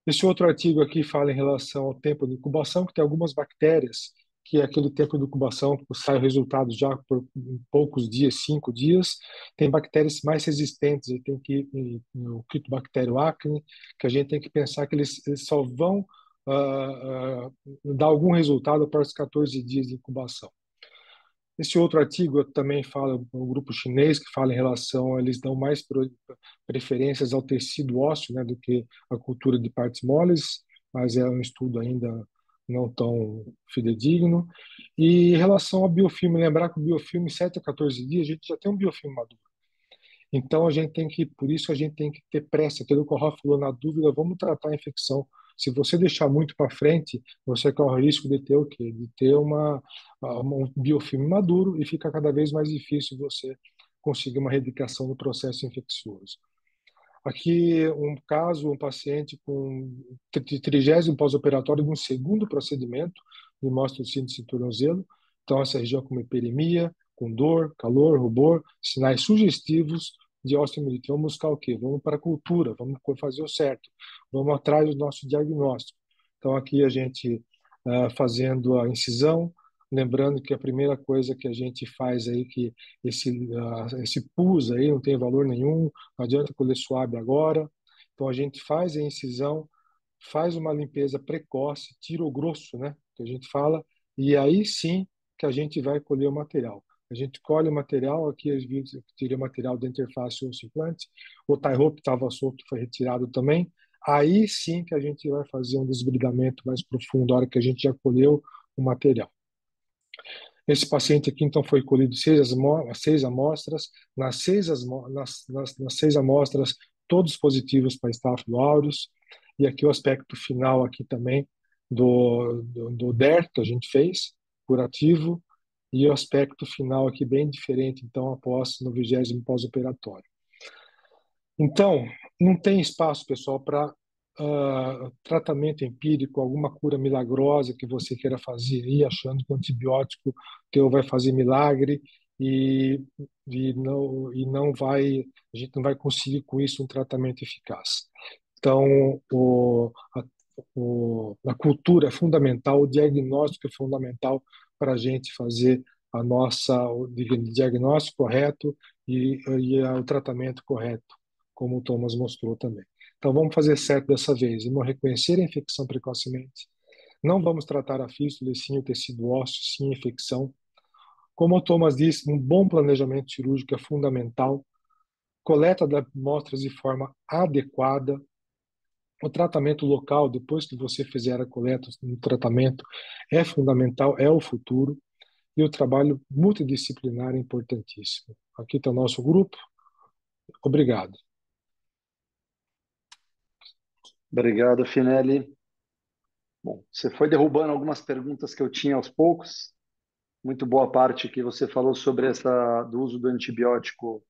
Esse outro artigo aqui fala em relação ao tempo de incubação, que tem algumas bactérias, que é aquele tempo de incubação que sai o resultado já por poucos dias, 5 dias. Tem bactérias mais resistentes, e tem que ir no Quitobacterium acne, que a gente tem que pensar que eles só vão dar algum resultado após 14 dias de incubação. Esse outro artigo também fala, um grupo chinês que fala em relação, eles dão mais preferências ao tecido ósseo, né, do que a cultura de partes moles, mas é um estudo ainda não tão fidedigno. E em relação ao biofilme, lembrar que o biofilme, 7 a 14 dias, a gente já tem um biofilme maduro. Então, por isso a gente tem que ter pressa, aquilo que o Rafa falou, na dúvida, vamos tratar a infecção. Se você deixar muito para frente, você corre o risco de ter o quê? De ter um biofilme maduro e fica cada vez mais difícil você conseguir uma erradicação do processo infeccioso. Aqui um caso, um paciente com 30º pós-operatório de um segundo procedimento de mostocínio de tornozelo. Então, essa região com hiperemia, com dor, calor, rubor, sinais sugestivos de osteomielite. Vamos buscar o quê? Vamos para a cultura, vamos fazer o certo, vamos atrás do nosso diagnóstico. Então, aqui a gente fazendo a incisão, lembrando que a primeira coisa que a gente faz aí, que esse pus aí não tem valor nenhum, não adianta colher suave agora. Então, a gente faz a incisão, faz uma limpeza precoce, tira o grosso, né, que a gente fala, e aí sim que a gente vai colher o material. A gente colhe o material, aqui eu tirei o material da interface osso-implante, o tie rope estava solto, foi retirado também. Aí sim que a gente vai fazer um desbridamento mais profundo, a hora que a gente já colheu o material. Esse paciente aqui, então, foi colhido seis amostras. Nas seis amostras, todos positivos para Staphylococcus aureus. E aqui o aspecto final aqui também do DER que a gente fez, curativo, e o aspecto final aqui bem diferente, então, após no 20º pós-operatório. Então, não tem espaço, pessoal, para tratamento empírico, alguma cura milagrosa que você queira fazer aí, achando que o antibiótico teu vai fazer milagre e, não vai, a gente não vai conseguir com isso um tratamento eficaz. Então, a cultura é fundamental, o diagnóstico é fundamental para a gente fazer o diagnóstico correto e o tratamento correto, como o Thomas mostrou também. Então, vamos fazer certo dessa vez. Vamos reconhecer a infecção precocemente. Não vamos tratar a fístula, sim o tecido ósseo, sim a infecção. Como o Thomas disse, um bom planejamento cirúrgico é fundamental. Coleta de amostras de forma adequada. O tratamento local, depois que você fizer a coleta, o tratamento é fundamental, é o futuro. E o trabalho multidisciplinar é importantíssimo. Aqui está o nosso grupo. Obrigado. Obrigado, Finelli. Bom, você foi derrubando algumas perguntas que eu tinha aos poucos. Muito boa parte que você falou sobre do uso do antibiótico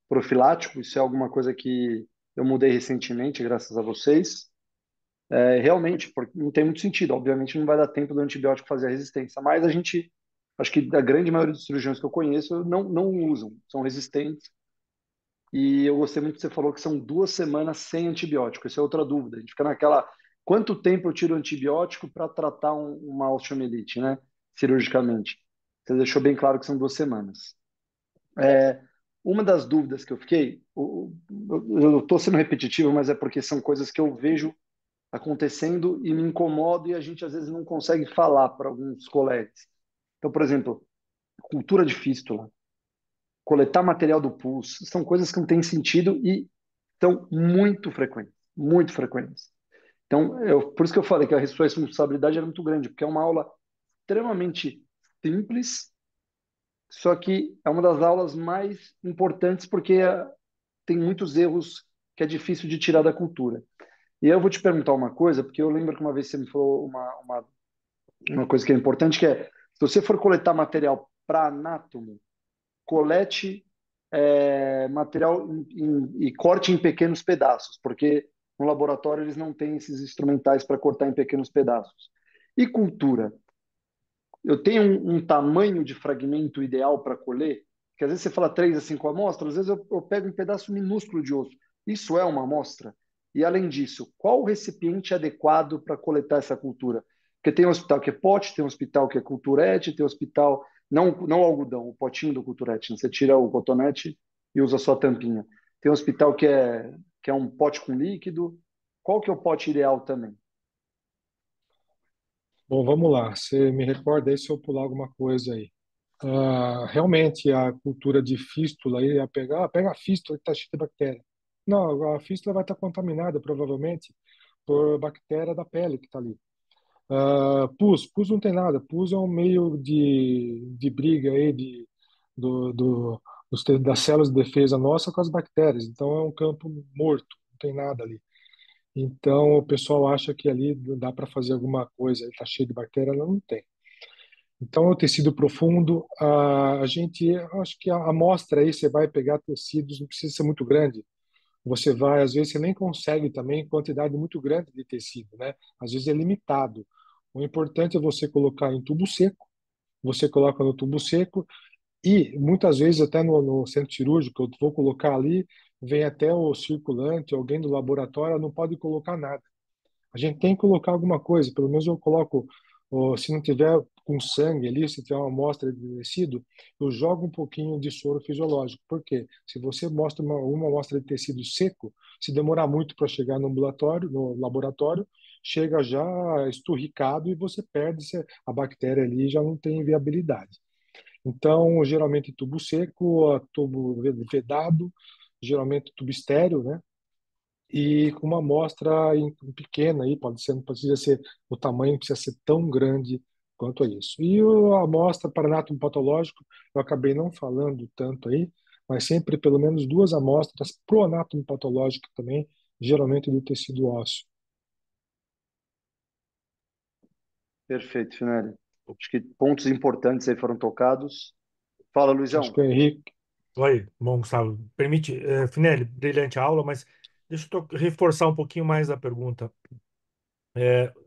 profilático. Isso é alguma coisa que eu mudei recentemente, graças a vocês. Realmente, porque não tem muito sentido. Obviamente, não vai dar tempo do antibiótico fazer a resistência, mas acho que a grande maioria dos cirurgiões que eu conheço não usam, são resistentes. E eu gostei muito que você falou que são 2 semanas sem antibiótico. Essa é outra dúvida. A gente fica naquela, quanto tempo eu tiro antibiótico para tratar uma osteomielite, né? Cirurgicamente. Você deixou bem claro que são 2 semanas. Uma das dúvidas que eu fiquei, eu estou sendo repetitivo, mas é porque são coisas que eu vejo acontecendo e me incomodo e a gente às vezes não consegue falar para alguns colegas. Então, por exemplo, cultura de fístula, coletar material do pus, são coisas que não têm sentido e são muito frequentes, muito frequentes. Então, por isso que eu falei que a sua responsabilidade era muito grande, porque é uma aula extremamente simples, só que é uma das aulas mais importantes porque tem muitos erros que é difícil de tirar da cultura. E eu vou te perguntar uma coisa, porque eu lembro que uma vez você me falou uma coisa que é importante, que é, se você for coletar material para anátomo, colete material e corte em pequenos pedaços, porque no laboratório eles não têm esses instrumentais para cortar em pequenos pedaços. E cultura? Eu tenho um tamanho de fragmento ideal para colher, que às vezes você fala 3 a 5 amostras, às vezes eu pego um pedaço minúsculo de osso. Isso é uma amostra? E além disso, qual o recipiente adequado para coletar essa cultura? Porque tem um hospital que é pote, tem um hospital que é culturete, tem um hospital, não o algodão, o potinho do culturete, né? Você tira o cotonete e usa só a tampinha. Tem um hospital que é um pote com líquido. Qual que é o pote ideal também? Bom, vamos lá. Você me recorda aí se eu pular alguma coisa aí. Realmente, a cultura de fístula, aí, pega a fístula que está cheia de bactéria. Não, a fístula vai estar contaminada, provavelmente, por bactéria da pele que está ali. Pus não tem nada. Pus é um meio de briga aí das células de defesa nossa com as bactérias. Então, é um campo morto, não tem nada ali. Então, o pessoal acha que ali dá para fazer alguma coisa, está cheio de bactéria, não tem. Então, o tecido profundo, acho que a amostra aí, você vai pegar tecidos, não precisa ser muito grande. Você vai, às vezes, você nem consegue também quantidade muito grande de tecido, né? Às vezes é limitado. O importante é você colocar em tubo seco, você coloca no tubo seco e, muitas vezes, até no centro cirúrgico, eu vou colocar ali, vem até o circulante, alguém do laboratório, não pode colocar nada. A gente tem que colocar alguma coisa, pelo menos eu coloco, se não tiver com sangue ali, se tiver uma amostra de tecido, eu jogo um pouquinho de soro fisiológico. Por quê? Se você mostra uma amostra de tecido seco, se demorar muito para chegar no laboratório, chega já esturricado e você perde a bactéria ali já não tem viabilidade. Então, geralmente tubo seco, tubo vedado, geralmente tubo estéreo, né? E com uma amostra pequena aí, não precisa ser o tamanho, não precisa ser tão grande quanto a isso. E a amostra para anátomo patológico, eu acabei não falando tanto aí, mas sempre pelo menos 2 amostras pro anátomo patológico também, geralmente do tecido ósseo. Perfeito, Finelli. Acho que pontos importantes aí foram tocados. Fala, Acho que Luizão. o Henrique. Oi, bom, Gustavo. Permite, Finelli, brilhante aula, mas deixa eu reforçar um pouquinho mais a pergunta.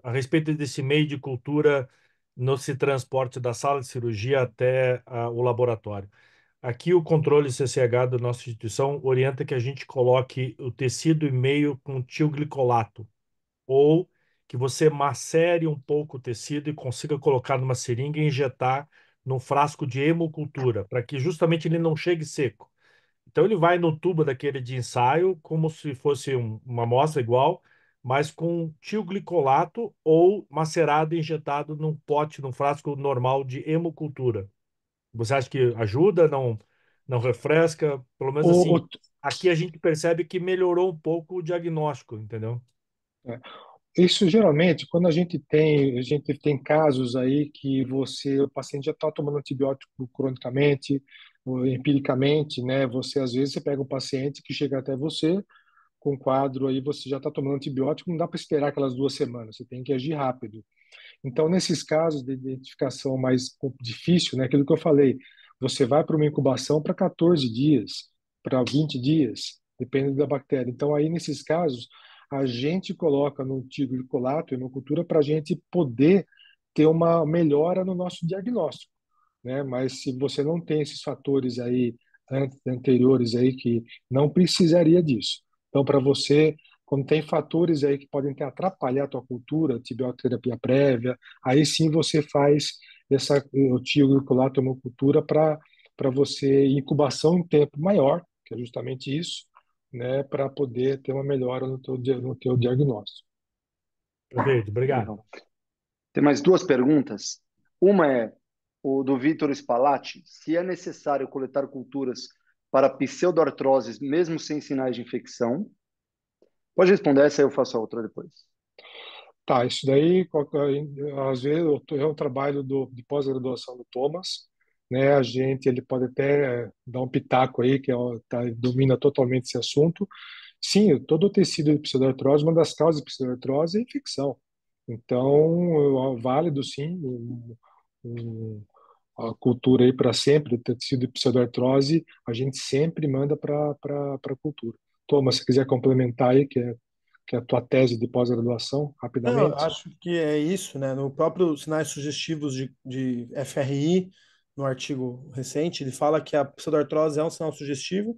A respeito desse meio de cultura no se transporte da sala de cirurgia até o laboratório. Aqui o controle CCH da nossa instituição orienta que a gente coloque o tecido e meio com tilglicolato, ou que você macere um pouco o tecido e consiga colocar numa seringa e injetar num frasco de hemocultura, para que justamente ele não chegue seco. Então ele vai no tubo daquele de ensaio, como se fosse uma amostra igual, mas com tilglicolato ou macerado e injetado num pote, num frasco normal de hemocultura. Você acha que ajuda? Não refresca? Pelo menos O, assim, o, aqui a gente percebe que melhorou um pouco o diagnóstico, entendeu? é, Isso geralmente, quando a gente tem casos aí que o paciente já está tomando antibiótico cronicamente, ou empiricamente, né? Às vezes você pega um paciente que chega até você com um quadro aí, você já está tomando antibiótico, não dá para esperar aquelas 2 semanas, você tem que agir rápido. Então, nesses casos de identificação mais difícil, né, aquilo que eu falei, você vai para uma incubação para 14 dias, para 20 dias, depende da bactéria. Então, aí, nesses casos, a gente coloca no tiglicolato e no cultura para a gente poder ter uma melhora no nosso diagnóstico, né? Mas se você não tem esses fatores aí anteriores aí que não precisaria disso. Então, para você, quando tem fatores aí que podem ter atrapalhar a tua cultura, antibioterapia prévia, aí sim você faz o tioglicolato hemocultura para você incubação em tempo maior, que é justamente isso, né, para poder ter uma melhora no teu diagnóstico. Perfeito, obrigado. Legal. Tem mais 2 perguntas. Uma é o do Vitor Spalatti, se é necessário coletar culturas para pseudoartroses mesmo sem sinais de infecção. Pode responder essa, aí eu faço a outra depois. Tá, isso daí, às vezes, é um trabalho de pós-graduação do Thomas, né? Ele pode até dar um pitaco aí, domina totalmente esse assunto. Sim, todo o tecido de pseudoartrose, uma das causas de pseudoartrose é a infecção. Então, é válido, sim, a cultura aí para sempre, o tecido de pseudoartrose, a gente sempre manda para cultura. Thomas, se quiser complementar aí, que é a tua tese de pós-graduação, Não, eu rapidamente. acho que é isso, né? No próprio sinais sugestivos de FRI, no artigo recente, ele fala que a pseudoartrose é um sinal sugestivo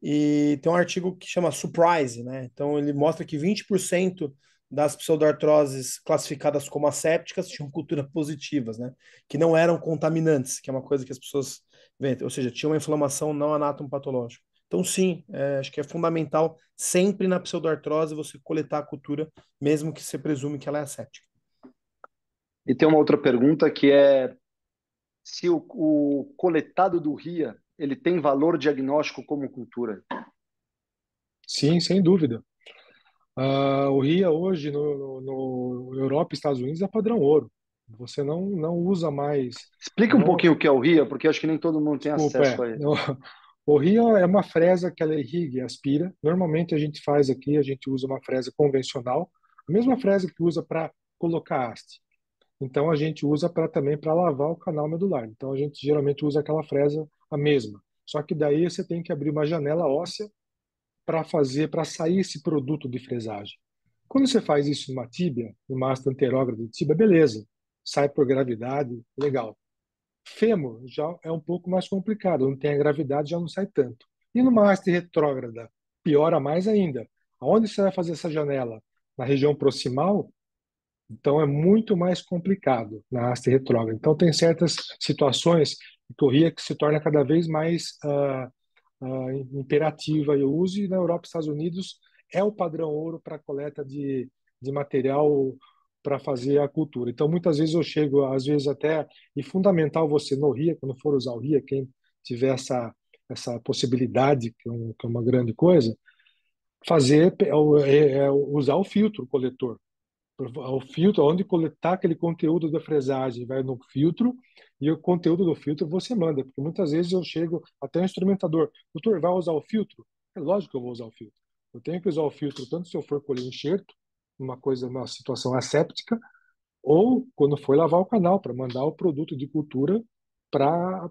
e tem um artigo que chama Surprise, né? Então ele mostra que 20% das pseudoartroses classificadas como assépticas tinham cultura positivas, né? Que não eram contaminantes, que é uma coisa que as pessoas veem, ou seja, tinha uma inflamação não anatomopatológica. Então, sim, acho que é fundamental sempre na pseudoartrose você coletar a cultura mesmo que você presume que ela é asséptica. E tem uma outra pergunta que é se o coletado do RIA ele tem valor diagnóstico como cultura. Sim, sem dúvida. O RIA hoje no Europa e Estados Unidos é padrão ouro. Você não usa mais. Explica um Não, pouquinho o que é o RIA, porque acho que nem todo mundo tem desculpa, acesso a ele. o RIA é uma fresa que ela irriga e aspira. Normalmente a gente faz aqui, a gente usa uma fresa convencional, a mesma fresa que usa para colocar haste. Então a gente usa também para lavar o canal medular. Então a gente geralmente usa aquela fresa a mesma. Só que daí você tem que abrir uma janela óssea para sair esse produto de fresagem. Quando você faz isso numa tíbia, numa haste anterógrada de tíbia, beleza, sai por gravidade, legal. Fêmur já é um pouco mais complicado, não tem a gravidade, já não sai tanto. E numa haste retrógrada, piora mais ainda. Aonde você vai fazer essa janela? Na região proximal, então é muito mais complicado na haste retrógrada. Então tem certas situações que se torna cada vez mais imperativa e o uso, e na Europa e Estados Unidos é o padrão ouro para coleta de material para fazer a cultura. Então, muitas vezes eu chego, às vezes até, e fundamental você no RIA, quando for usar o RIA, quem tiver essa possibilidade, que é uma grande coisa, usar o filtro coletor. O filtro, onde coletar aquele conteúdo da fresagem, vai no filtro e o conteúdo do filtro você manda, porque muitas vezes eu chego até o instrumentador, doutor, vai usar o filtro? É lógico que eu vou usar o filtro. Eu tenho que usar o filtro tanto se eu for colher enxerto, uma situação asséptica, ou quando for lavar o canal, para mandar o produto de cultura para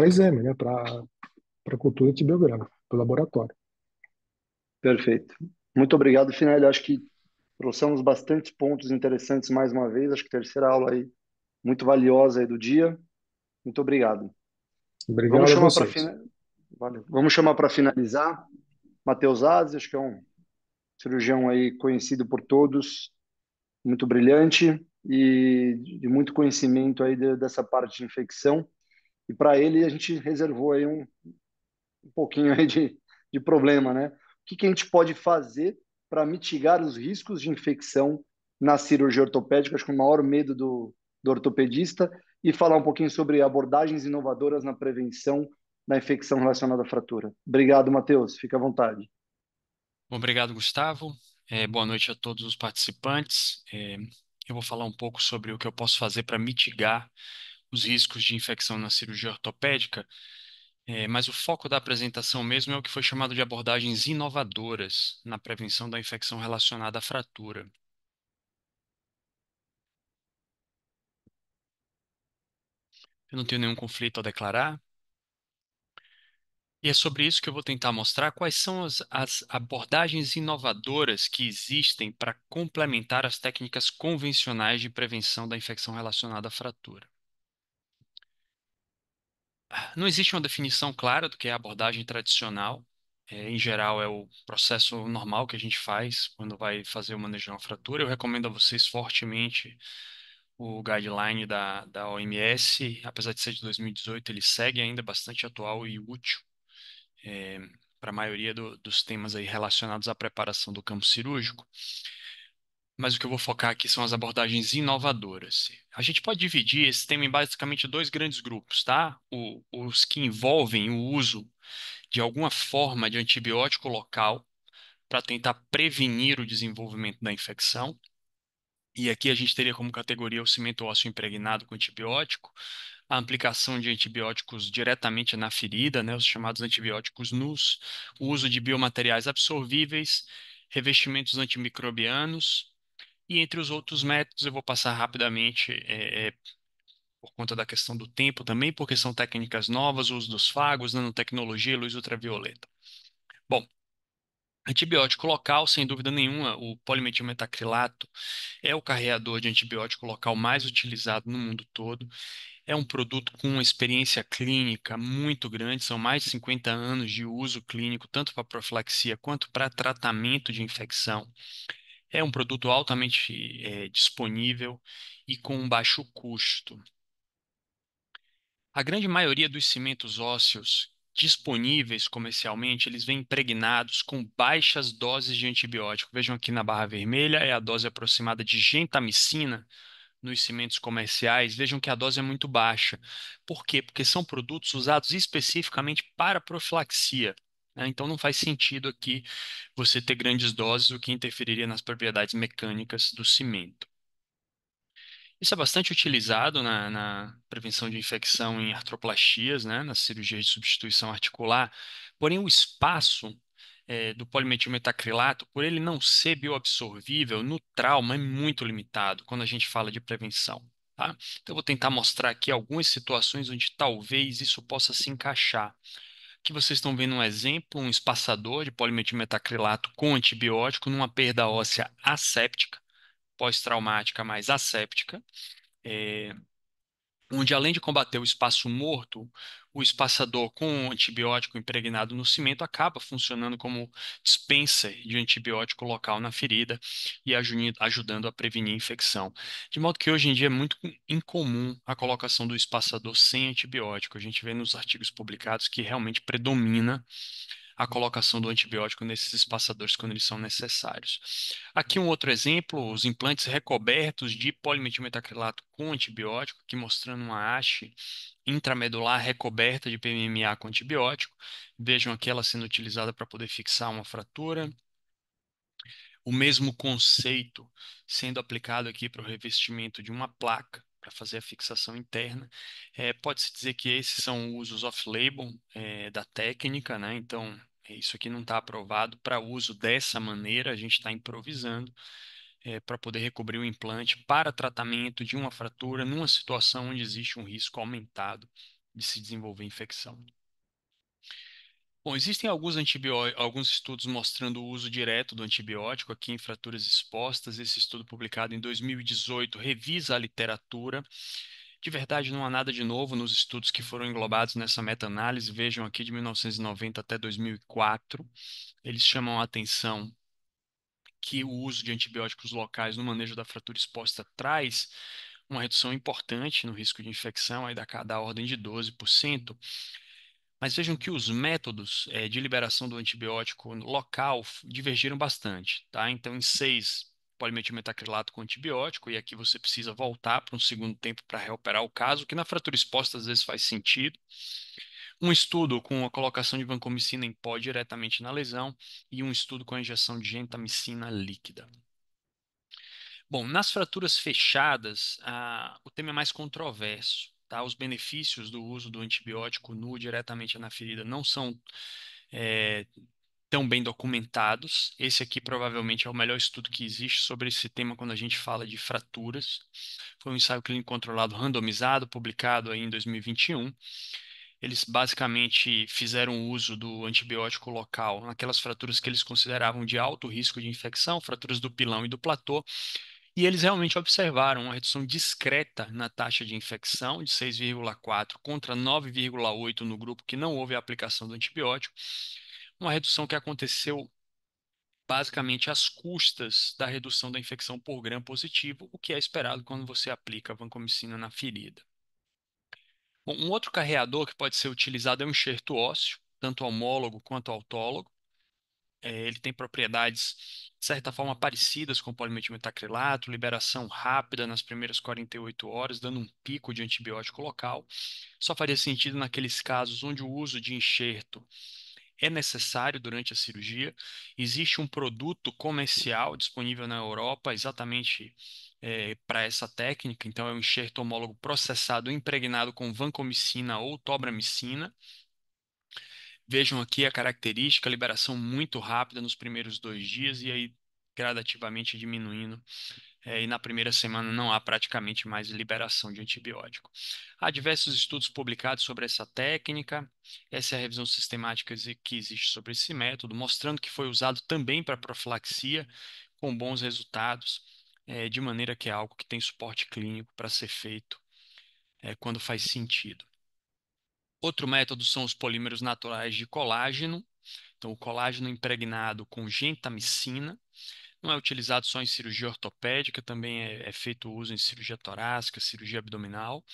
exame, né? Para cultura de biograma, para o laboratório. Perfeito. Muito obrigado, Finelli. Acho que trouxemos bastantes pontos interessantes mais uma vez. Acho que terceira aula aí muito valiosa aí do dia. Muito obrigado. Vamos Obrigado a chamar para vocês. Vamos chamar para finalizar Matheus Azzi, acho que é um cirurgião aí conhecido por todos, muito brilhante e de muito conhecimento aí dessa parte de infecção. E para ele a gente reservou aí um pouquinho aí de problema, né? O que a gente pode fazer para mitigar os riscos de infecção na cirurgia ortopédica? Acho que o maior medo do ortopedista e falar um pouquinho sobre abordagens inovadoras na prevenção da infecção relacionada à fratura. Obrigado, Matheus. Fica à vontade. Obrigado, Gustavo. Boa noite a todos os participantes. Eu vou falar um pouco sobre o que eu posso fazer para mitigar os riscos de infecção na cirurgia ortopédica, mas o foco da apresentação mesmo é o que foi chamado de abordagens inovadoras na prevenção da infecção relacionada à fratura. Eu não tenho nenhum conflito a declarar. E é sobre isso que eu vou tentar mostrar quais são as abordagens inovadoras que existem para complementar as técnicas convencionais de prevenção da infecção relacionada à fratura. Não existe uma definição clara do que é a abordagem tradicional. Em geral, é o processo normal que a gente faz quando vai fazer o manejo de uma fratura. Eu recomendo a vocês fortemente o guideline da OMS. Apesar de ser de 2018, ele segue ainda bastante atual e útil para a maioria dos temas aí relacionados à preparação do campo cirúrgico. Mas o que eu vou focar aqui são as abordagens inovadoras. A gente pode dividir esse tema em basicamente dois grandes grupos, tá? Os que envolvem o uso de alguma forma de antibiótico local para tentar prevenir o desenvolvimento da infecção. E aqui a gente teria como categoria o cimento ósseo impregnado com antibiótico, a aplicação de antibióticos diretamente na ferida, né, os chamados antibióticos nus, o uso de biomateriais absorvíveis, revestimentos antimicrobianos, e entre os outros métodos eu vou passar rapidamente, por conta da questão do tempo também, porque são técnicas novas, o uso dos fagos, nanotecnologia e luz ultravioleta. Bom, antibiótico local, sem dúvida nenhuma, o polimetilmetacrilato é o carreador de antibiótico local mais utilizado no mundo todo. É um produto com uma experiência clínica muito grande, são mais de 50 anos de uso clínico, tanto para profilaxia quanto para tratamento de infecção. É um produto altamente disponível e com um baixo custo. A grande maioria dos cimentos ósseos disponíveis comercialmente, eles vêm impregnados com baixas doses de antibiótico. Vejam aqui na barra vermelha, é a dose aproximada de gentamicina nos cimentos comerciais. Vejam que a dose é muito baixa. Por quê? Porque são produtos usados especificamente para profilaxia, né? Então não faz sentido aqui você ter grandes doses, o que interferiria nas propriedades mecânicas do cimento. Isso é bastante utilizado na prevenção de infecção em artroplastias, né, nas cirurgias de substituição articular. Porém, o espaço do polimetilmetacrilato, por ele não ser bioabsorvível, no trauma é muito limitado quando a gente fala de prevenção. Tá? Então, eu vou tentar mostrar aqui algumas situações onde talvez isso possa se encaixar. Aqui vocês estão vendo um exemplo, um espaçador de polimetilmetacrilato com antibiótico numa perda óssea asséptica, pós-traumática, mas asséptica, é, onde além de combater o espaço morto, o espaçador com antibiótico impregnado no cimento acaba funcionando como dispenser de antibiótico local na ferida e ajudando a prevenir a infecção. De modo que hoje em dia é muito incomum a colocação do espaçador sem antibiótico. A gente vê nos artigos publicados que realmente predomina a colocação do antibiótico nesses espaçadores quando eles são necessários. Aqui um outro exemplo, os implantes recobertos de polimetilmetacrilato com antibiótico, aqui mostrando uma haste intramedular recoberta de PMMA com antibiótico. Vejam aqui ela sendo utilizada para poder fixar uma fratura. o mesmo conceito sendo aplicado aqui para o revestimento de uma placa para fazer a fixação interna. Pode-se dizer que esses são usos off-label da técnica, né? Então, isso aqui não está aprovado para uso dessa maneira, a gente está improvisando para poder recobrir o implante para tratamento de uma fratura numa situação onde existe um risco aumentado de se desenvolver infecção. Bom, existem alguns estudos mostrando o uso direto do antibiótico aqui em fraturas expostas. Esse estudo, publicado em 2018, revisa a literatura. De verdade, não há nada de novo nos estudos que foram englobados nessa meta-análise. Vejam aqui de 1990 até 2004. Eles chamam a atenção que o uso de antibióticos locais no manejo da fratura exposta traz uma redução importante no risco de infecção, aí da ordem de 12%. Mas vejam que os métodos de liberação do antibiótico local divergiram bastante, tá? Então, em 6, polimetilametacrilato com antibiótico, e aqui você precisa voltar para um segundo tempo para reoperar o caso, que na fratura exposta às vezes faz sentido. Um estudo com a colocação de vancomicina em pó diretamente na lesão e um estudo com a injeção de gentamicina líquida. Bom, nas fraturas fechadas, o tema é mais controverso. Tá? Os benefícios do uso do antibiótico nu diretamente na ferida não são é, tão bem documentados. Esse aqui provavelmente é o melhor estudo que existe sobre esse tema quando a gente fala de fraturas. Foi um ensaio clínico controlado randomizado, publicado aí em 2021. Eles basicamente fizeram uso do antibiótico local naquelas fraturas que eles consideravam de alto risco de infecção, fraturas do pilão e do platô, e eles realmente observaram uma redução discreta na taxa de infecção, de 6,4 contra 9,8 no grupo que não houve a aplicação do antibiótico, uma redução que aconteceu basicamente às custas da redução da infecção por gram positivo, o que é esperado quando você aplica a vancomicina na ferida. Bom, um outro carreador que pode ser utilizado é um enxerto ósseo, tanto homólogo quanto autólogo. Ele tem propriedades, de certa forma, parecidas com o polimetilametacrilato, liberação rápida nas primeiras 48 horas, dando um pico de antibiótico local. Só faria sentido naqueles casos onde o uso de enxerto é necessário durante a cirurgia. Existe um produto comercial disponível na Europa exatamente para essa técnica, então é um enxerto homólogo processado impregnado com vancomicina ou tobramicina. Vejam aqui a característica, a liberação muito rápida nos primeiros 2 dias e aí gradativamente diminuindo. E na primeira semana não há praticamente mais liberação de antibiótico. Há diversos estudos publicados sobre essa técnica. Essa é a revisão sistemática que existe sobre esse método, mostrando que foi usado também para profilaxia, com bons resultados, de maneira que é algo que tem suporte clínico para ser feito quando faz sentido. Outro método são os polímeros naturais de colágeno. Então, o colágeno impregnado com gentamicina não é utilizado só em cirurgia ortopédica, também é feito uso em cirurgia torácica, cirurgia abdominal.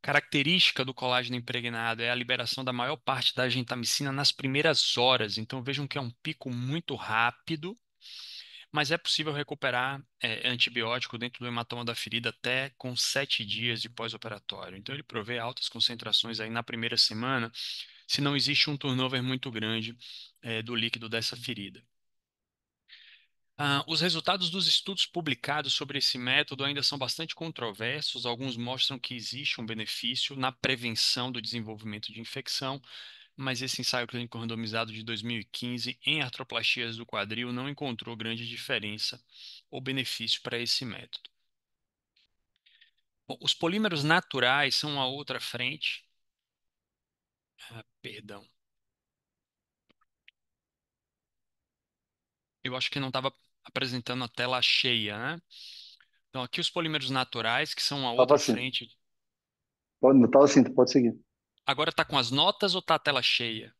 Característica do colágeno impregnado é a liberação da maior parte da gentamicina nas primeiras horas. Então, vejam que é um pico muito rápido, mas é possível recuperar antibiótico dentro do hematoma da ferida até com 7 dias de pós-operatório. Então, ele provê altas concentrações aí na primeira semana, se não existe um turnover muito grande do líquido dessa ferida. Os resultados dos estudos publicados sobre esse método ainda são bastante controversos. Alguns mostram que existe um benefício na prevenção do desenvolvimento de infecção, mas esse ensaio clínico randomizado de 2015 em artroplastias do quadril não encontrou grande diferença ou benefício para esse método. Bom, os polímeros naturais são uma outra frente. Perdão. Eu acho que não estava apresentando a tela cheia, né? Então, aqui os polímeros naturais, que são a Tava outra assim. frente. Não tava assim, pode seguir. Agora está com as notas ou está a tela cheia?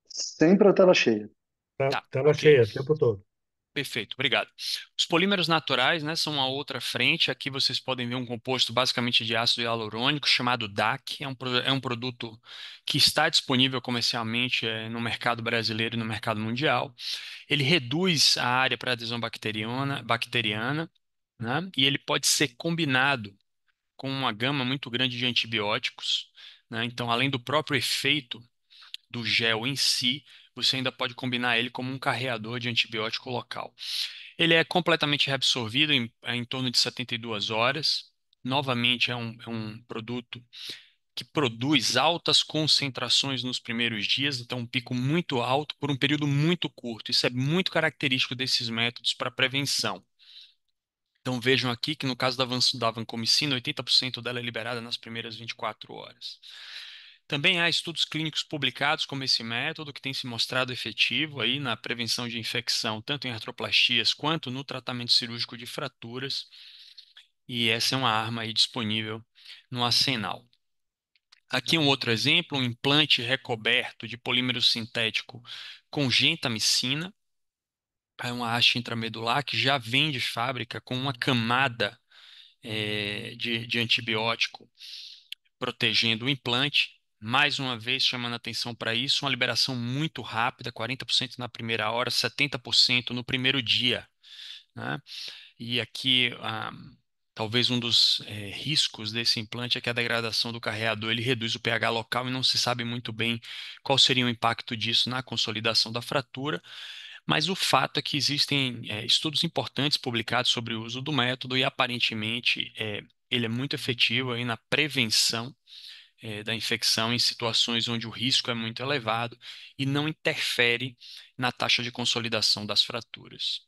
Sempre a tela cheia. Tá, Tela ok. cheia o tempo todo. Perfeito, obrigado. Os polímeros naturais, né, são a outra frente. Aqui vocês podem ver um composto basicamente de ácido hialurônico chamado DAC. É um produto que está disponível comercialmente no mercado brasileiro e no mercado mundial. Ele reduz a área para adesão bacteriana, né, e ele pode ser combinado com uma gama muito grande de antibióticos, né. Então, além do próprio efeito do gel em si, você ainda pode combinar ele como um carreador de antibiótico local. Ele é completamente reabsorvido em torno de 72 horas. Novamente, é um produto que produz altas concentrações nos primeiros dias, então um pico muito alto por um período muito curto. Isso é muito característico desses métodos para prevenção. Então vejam aqui que no caso da vancomicina, 80% dela é liberada nas primeiras 24 horas. Também há estudos clínicos publicados como esse método, que tem se mostrado efetivo aí na prevenção de infecção, tanto em artroplastias quanto no tratamento cirúrgico de fraturas. E essa é uma arma aí disponível no arsenal. Aqui um outro exemplo, um implante recoberto de polímero sintético com gentamicina. É uma haste intramedular que já vem de fábrica com uma camada de antibiótico protegendo o implante. Mais uma vez, chamando atenção para isso, uma liberação muito rápida, 40% na primeira hora, 70% no primeiro dia, né? E aqui, talvez um dos riscos desse implante é que a degradação do carreador ele reduz o pH local e não se sabe muito bem qual seria o impacto disso na consolidação da fratura. Mas o fato é que existem estudos importantes publicados sobre o uso do método e aparentemente ele é muito efetivo aí na prevenção da infecção em situações onde o risco é muito elevado e não interfere na taxa de consolidação das fraturas.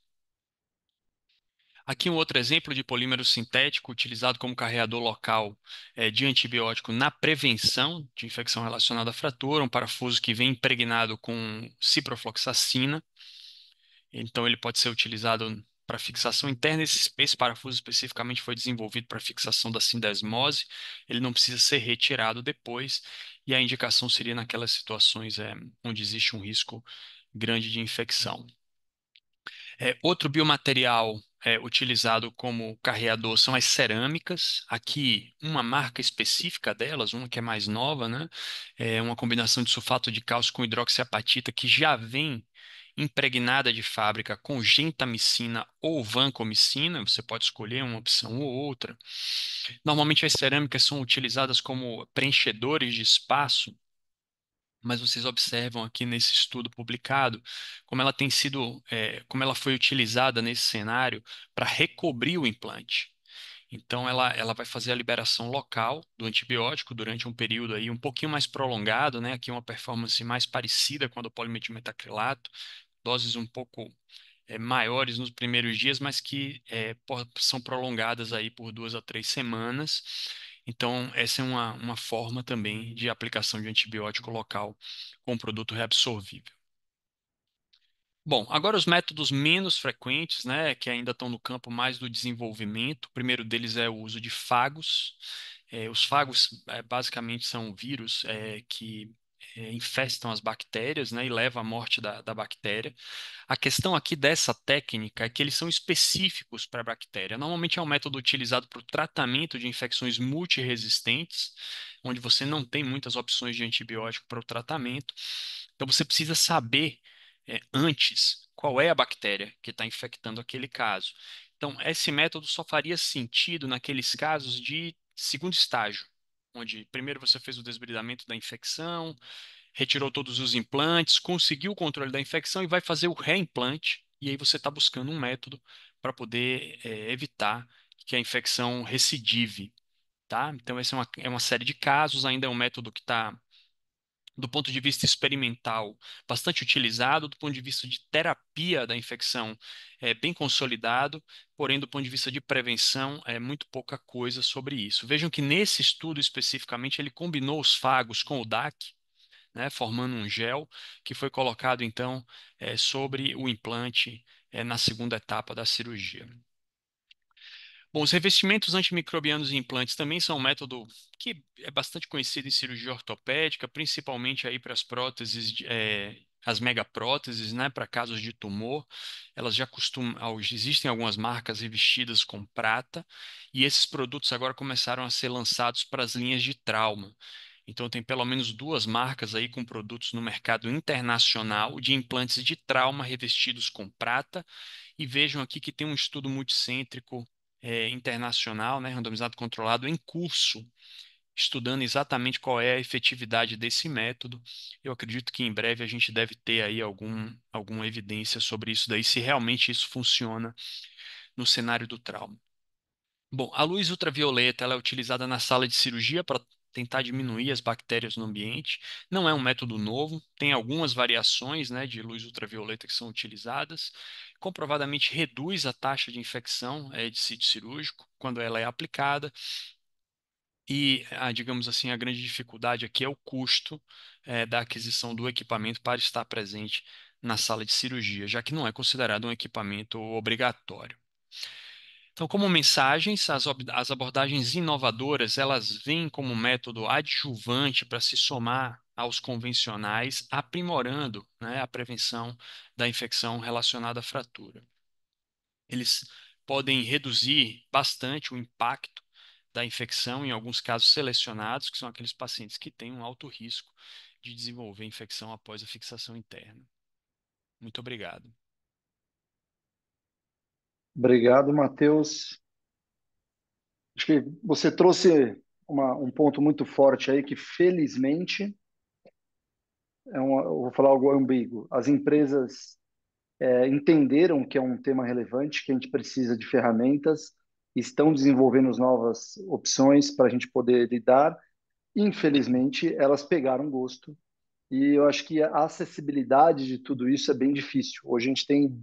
Aqui um outro exemplo de polímero sintético utilizado como carreador local de antibiótico na prevenção de infecção relacionada à fratura, um parafuso que vem impregnado com ciprofloxacina. Então ele pode ser utilizado para fixação interna. Esse parafuso especificamente foi desenvolvido para fixação da sindesmose. Ele não precisa ser retirado depois e a indicação seria naquelas situações onde existe um risco grande de infecção. Outro biomaterial utilizado como carreador são as cerâmicas. Aqui, uma marca específica delas, uma que é mais nova, né? É uma combinação de sulfato de cálcio com hidroxiapatita que já vem impregnada de fábrica com gentamicina ou vancomicina. Você pode escolher uma opção ou outra. Normalmente, as cerâmicas são utilizadas como preenchedores de espaço, mas vocês observam aqui nesse estudo publicado como ela tem sido, como ela foi utilizada nesse cenário para recobrir o implante. Então, ela vai fazer a liberação local do antibiótico durante um período aí um pouquinho mais prolongado, né? Aqui uma performance mais parecida com a do polimetilametacrilato, doses um pouco maiores nos primeiros dias, mas que são prolongadas aí por 2 a 3 semanas. Então, essa é uma forma também de aplicação de antibiótico local com produto reabsorvível. Bom, agora os métodos menos frequentes, né, que ainda estão no campo mais do desenvolvimento. O primeiro deles é o uso de fagos. Os fagos, basicamente, são vírus que infestam as bactérias, né, e levam à morte da bactéria. A questão aqui dessa técnica é que eles são específicos para a bactéria. Normalmente é um método utilizado para o tratamento de infecções multiresistentes, onde você não tem muitas opções de antibiótico para o tratamento. Então você precisa saber antes qual é a bactéria que está infectando aquele caso. Então, esse método só faria sentido naqueles casos de segundo estágio, onde primeiro você fez o desbridamento da infecção, retirou todos os implantes, conseguiu o controle da infecção e vai fazer o reimplante. E aí você está buscando um método para poder evitar que a infecção recidive, tá? Então, essa é uma série de casos, ainda é um método que está, do ponto de vista experimental, bastante utilizado, do ponto de vista de terapia da infecção, é bem consolidado, porém, do ponto de vista de prevenção, é muito pouca coisa sobre isso. Vejam que nesse estudo especificamente, ele combinou os fagos com o DAC, né, formando um gel que foi colocado então sobre o implante na segunda etapa da cirurgia. Bom, os revestimentos antimicrobianos em implantes também são um método que é bastante conhecido em cirurgia ortopédica, principalmente aí para as próteses, as megapróteses, né, para casos de tumor. Elas já costumam, existem algumas marcas revestidas com prata, e esses produtos agora começaram a ser lançados para as linhas de trauma. Então, tem pelo menos 2 marcas aí com produtos no mercado internacional de implantes de trauma revestidos com prata. E vejam aqui que tem um estudo multicêntrico internacional, né, randomizado controlado em curso, estudando exatamente qual é a efetividade desse método. Eu acredito que em breve a gente deve ter aí alguma evidência sobre isso daí, se realmente isso funciona no cenário do trauma. Bom, a luz ultravioleta ela é utilizada na sala de cirurgia para tentar diminuir as bactérias no ambiente. Não é um método novo, tem algumas variações, né, de luz ultravioleta que são utilizadas. Comprovadamente reduz a taxa de infecção de sítio cirúrgico quando ela é aplicada. E, digamos assim, a grande dificuldade aqui é o custo da aquisição do equipamento para estar presente na sala de cirurgia, já que não é considerado um equipamento obrigatório. Então, como mensagens, as abordagens inovadoras, elas vêm como método adjuvante para se somar aos convencionais, aprimorando, né, a prevenção da infecção relacionada à fratura. Eles podem reduzir bastante o impacto da infecção em alguns casos selecionados, que são aqueles pacientes que têm um alto risco de desenvolver infecção após a fixação interna. Muito obrigado. Obrigado, Matheus. Acho que você trouxe um ponto muito forte aí que, felizmente, eu vou falar algo ambíguo. As empresas entenderam que é um tema relevante, que a gente precisa de ferramentas, estão desenvolvendo novas opções para a gente poder lidar. Infelizmente, elas pegaram gosto. E eu acho que a acessibilidade de tudo isso é bem difícil. Hoje a gente tem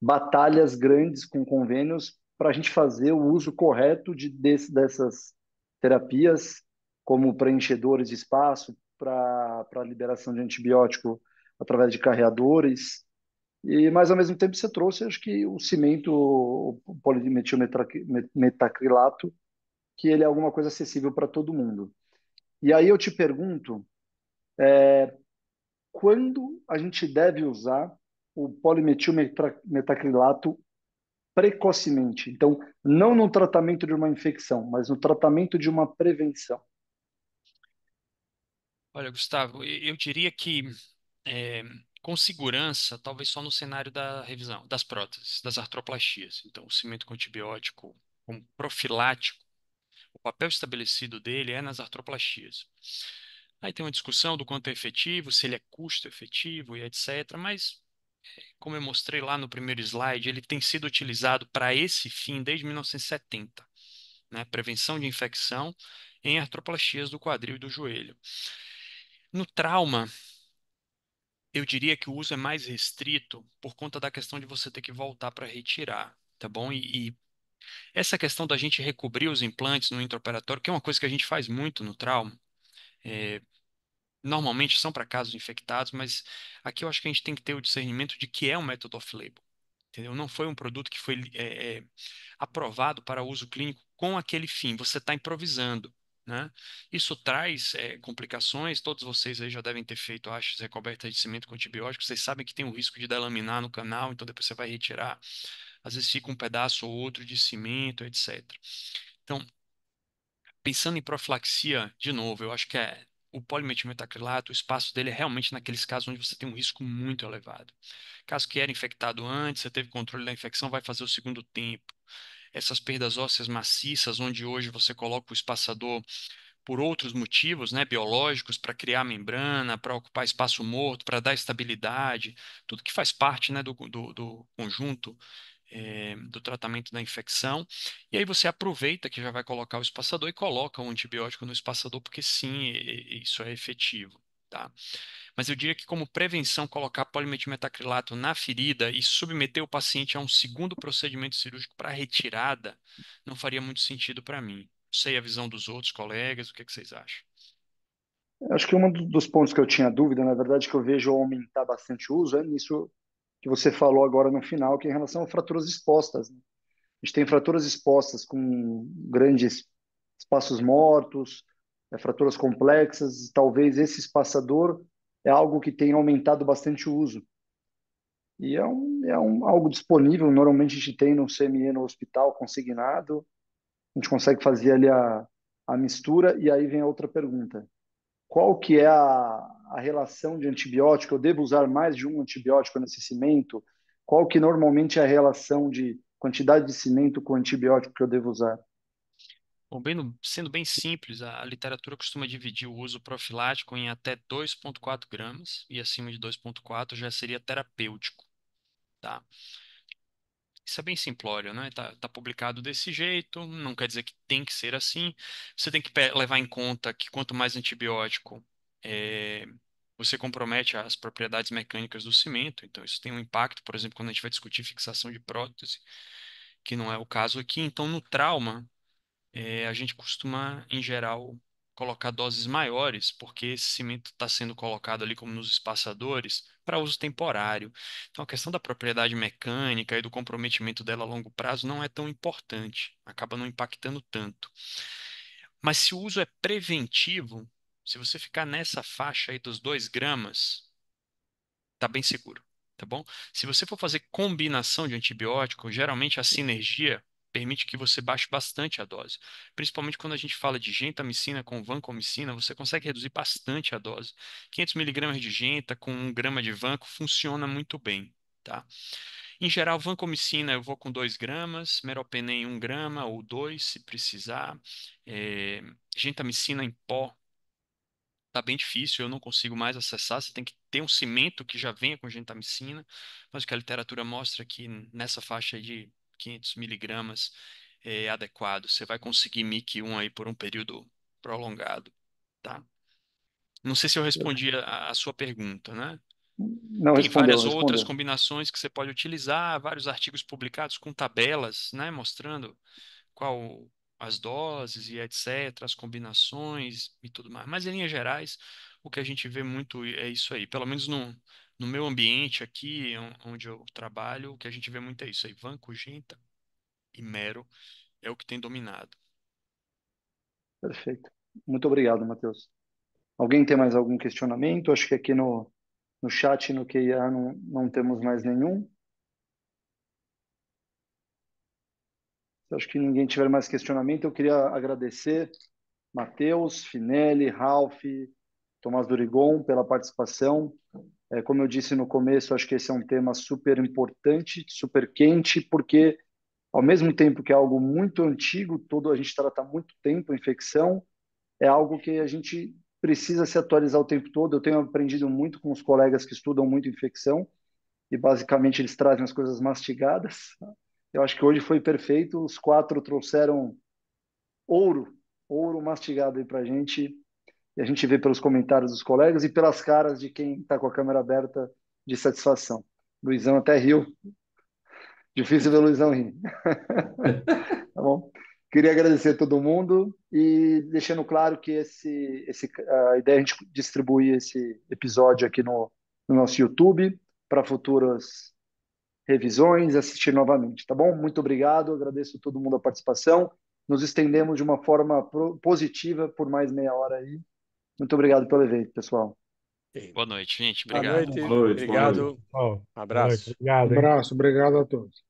batalhas grandes com convênios para a gente fazer o uso correto dessas terapias, como preenchedores de espaço para liberação de antibiótico através de carreadores. Mas, ao mesmo tempo, você trouxe, acho que, o cimento, o polimetilmetacrilato, que ele é alguma coisa acessível para todo mundo. E aí eu te pergunto, quando a gente deve usar o polimetilmetacrilato precocemente? Então, não no tratamento de uma infecção, mas no tratamento de uma prevenção. Olha, Gustavo, eu diria que é, com segurança, talvez só no cenário da revisão, das próteses, das artroplastias. Então, o cimento com antibiótico como profilático, o papel estabelecido dele é nas artroplastias. Aí tem uma discussão do quanto é efetivo, se ele é custo efetivo e etc. Mas, como eu mostrei lá no primeiro slide, ele tem sido utilizado para esse fim desde 1970, né? Prevenção de infecção em artroplastias do quadril e do joelho. No trauma, eu diria que o uso é mais restrito por conta da questão de você ter que voltar para retirar, tá bom? E essa questão da gente recobrir os implantes no intraoperatório, que é uma coisa que a gente faz muito no trauma, é, normalmente são para casos infectados, mas aqui eu acho que a gente tem que ter o discernimento de que é um método off-label. Entendeu? Não foi um produto que foi aprovado para uso clínico com aquele fim. Você está improvisando, né? Isso traz complicações. Todos vocês aí já devem ter feito hastes recobertas de cimento com antibiótico. Vocês sabem que tem o risco de delaminar no canal, então depois você vai retirar. Às vezes fica um pedaço ou outro de cimento, etc. Então, pensando em profilaxia, de novo, eu acho que o polimetilmetacrilato, o espaço dele é realmente naqueles casos onde você tem um risco muito elevado. Caso que era infectado antes, você teve controle da infecção, vai fazer o segundo tempo. Essas perdas ósseas maciças, onde hoje você coloca o espaçador por outros motivos, né, biológicos, para criar membrana, para ocupar espaço morto, para dar estabilidade, tudo que faz parte, né, do conjunto do tratamento da infecção. E aí você aproveita que já vai colocar o espaçador e coloca um antibiótico no espaçador, porque sim, isso é efetivo. Tá? Mas eu diria que, como prevenção, colocar polimetilmetacrilato na ferida e submeter o paciente a um segundo procedimento cirúrgico para retirada não faria muito sentido para mim. Não sei a visão dos outros colegas, o que é que vocês acham? Acho que um dos pontos que eu tinha dúvida, na verdade, que eu vejo aumentar bastante o uso, é nisso que você falou agora no final, que é em relação a fraturas expostas, né? A gente tem fraturas expostas com grandes espaços mortos, fraturas complexas, talvez esse espaçador é algo que tem aumentado bastante o uso. E algo disponível, normalmente a gente tem no CME no hospital, consignado, a gente consegue fazer ali a mistura, e aí vem a outra pergunta. Qual que é a relação de antibiótico? Eu devo usar mais de um antibiótico nesse cimento? Qual que normalmente é a relação de quantidade de cimento com antibiótico que eu devo usar? Bom, sendo bem simples, a literatura costuma dividir o uso profilático em até 2,4 gramas e acima de 2,4 já seria terapêutico, tá? Isso é bem simplório, né? Tá publicado desse jeito, não quer dizer que tem que ser assim. Você tem que levar em conta que quanto mais antibiótico, é, você compromete as propriedades mecânicas do cimento. Então, isso tem um impacto, por exemplo, quando a gente vai discutir fixação de prótese, que não é o caso aqui. Então, no trauma, a gente costuma, em geral, colocar doses maiores, porque esse cimento está sendo colocado ali como nos espaçadores para uso temporário. Então, a questão da propriedade mecânica e do comprometimento dela a longo prazo não é tão importante, acaba não impactando tanto. Mas se o uso é preventivo, se você ficar nessa faixa aí dos 2 gramas, tá bem seguro, tá bom? Se você for fazer combinação de antibiótico, geralmente a sinergia permite que você baixe bastante a dose. Principalmente quando a gente fala de gentamicina com vancomicina, você consegue reduzir bastante a dose. 500 miligramas de genta com 1 grama de vanco funciona muito bem, tá? Em geral, vancomicina eu vou com 2 gramas, meropenem 1 grama ou 2 se precisar. É, gentamicina em pó tá bem difícil, eu não consigo mais acessar. Você tem que ter um cimento que já venha com gentamicina, mas o que a literatura mostra é que nessa faixa aí de 500 miligramas é adequado. Você vai conseguir MIC-1 aí por um período prolongado, tá? Não sei se eu respondi a sua pergunta, né? Não, Tem respondeu, várias outras respondeu. combinações que você pode utilizar, vários artigos publicados com tabelas, né, mostrando qual as doses e etc., as combinações e tudo mais. Mas, em linhas gerais, o que a gente vê muito é isso aí. Pelo menos no meu ambiente aqui, onde eu trabalho, o que a gente vê muito é isso aí. Vanco, Genta e Mero é o que tem dominado. Perfeito. Muito obrigado, Matheus. Alguém tem mais algum questionamento? Acho que aqui no chat e no QIA não temos mais nenhum. Se acho que ninguém tiver mais questionamento, eu queria agradecer Matheus, Finelli, Ralph, Tomás Durigon pela participação. Como eu disse no começo, acho que esse é um tema super importante, super quente, porque ao mesmo tempo que é algo muito antigo, a gente trata há muito tempo infecção, é algo que a gente precisa se atualizar o tempo todo. Eu tenho aprendido muito com os colegas que estudam muito infecção e basicamente eles trazem as coisas mastigadas. Eu acho que hoje foi perfeito. Os quatro trouxeram ouro, ouro mastigado aí para a gente. E a gente vê pelos comentários dos colegas e pelas caras de quem está com a câmera aberta de satisfação. Luizão até riu. Difícil ver o Luizão rir. Tá bom? Queria agradecer a todo mundo e deixando claro que a ideia é a gente distribuir esse episódio aqui no nosso YouTube para futuras revisões, assistir novamente, tá bom? Muito obrigado, agradeço a todo mundo a participação. Nos estendemos de uma forma positiva por mais meia hora aí. Muito obrigado pelo evento, pessoal. Boa noite, gente. Boa Obrigado. noite, Boa noite, boa noite. obrigado, Ó, boa noite. abraço. Obrigado, hein? Abraço, obrigado a todos.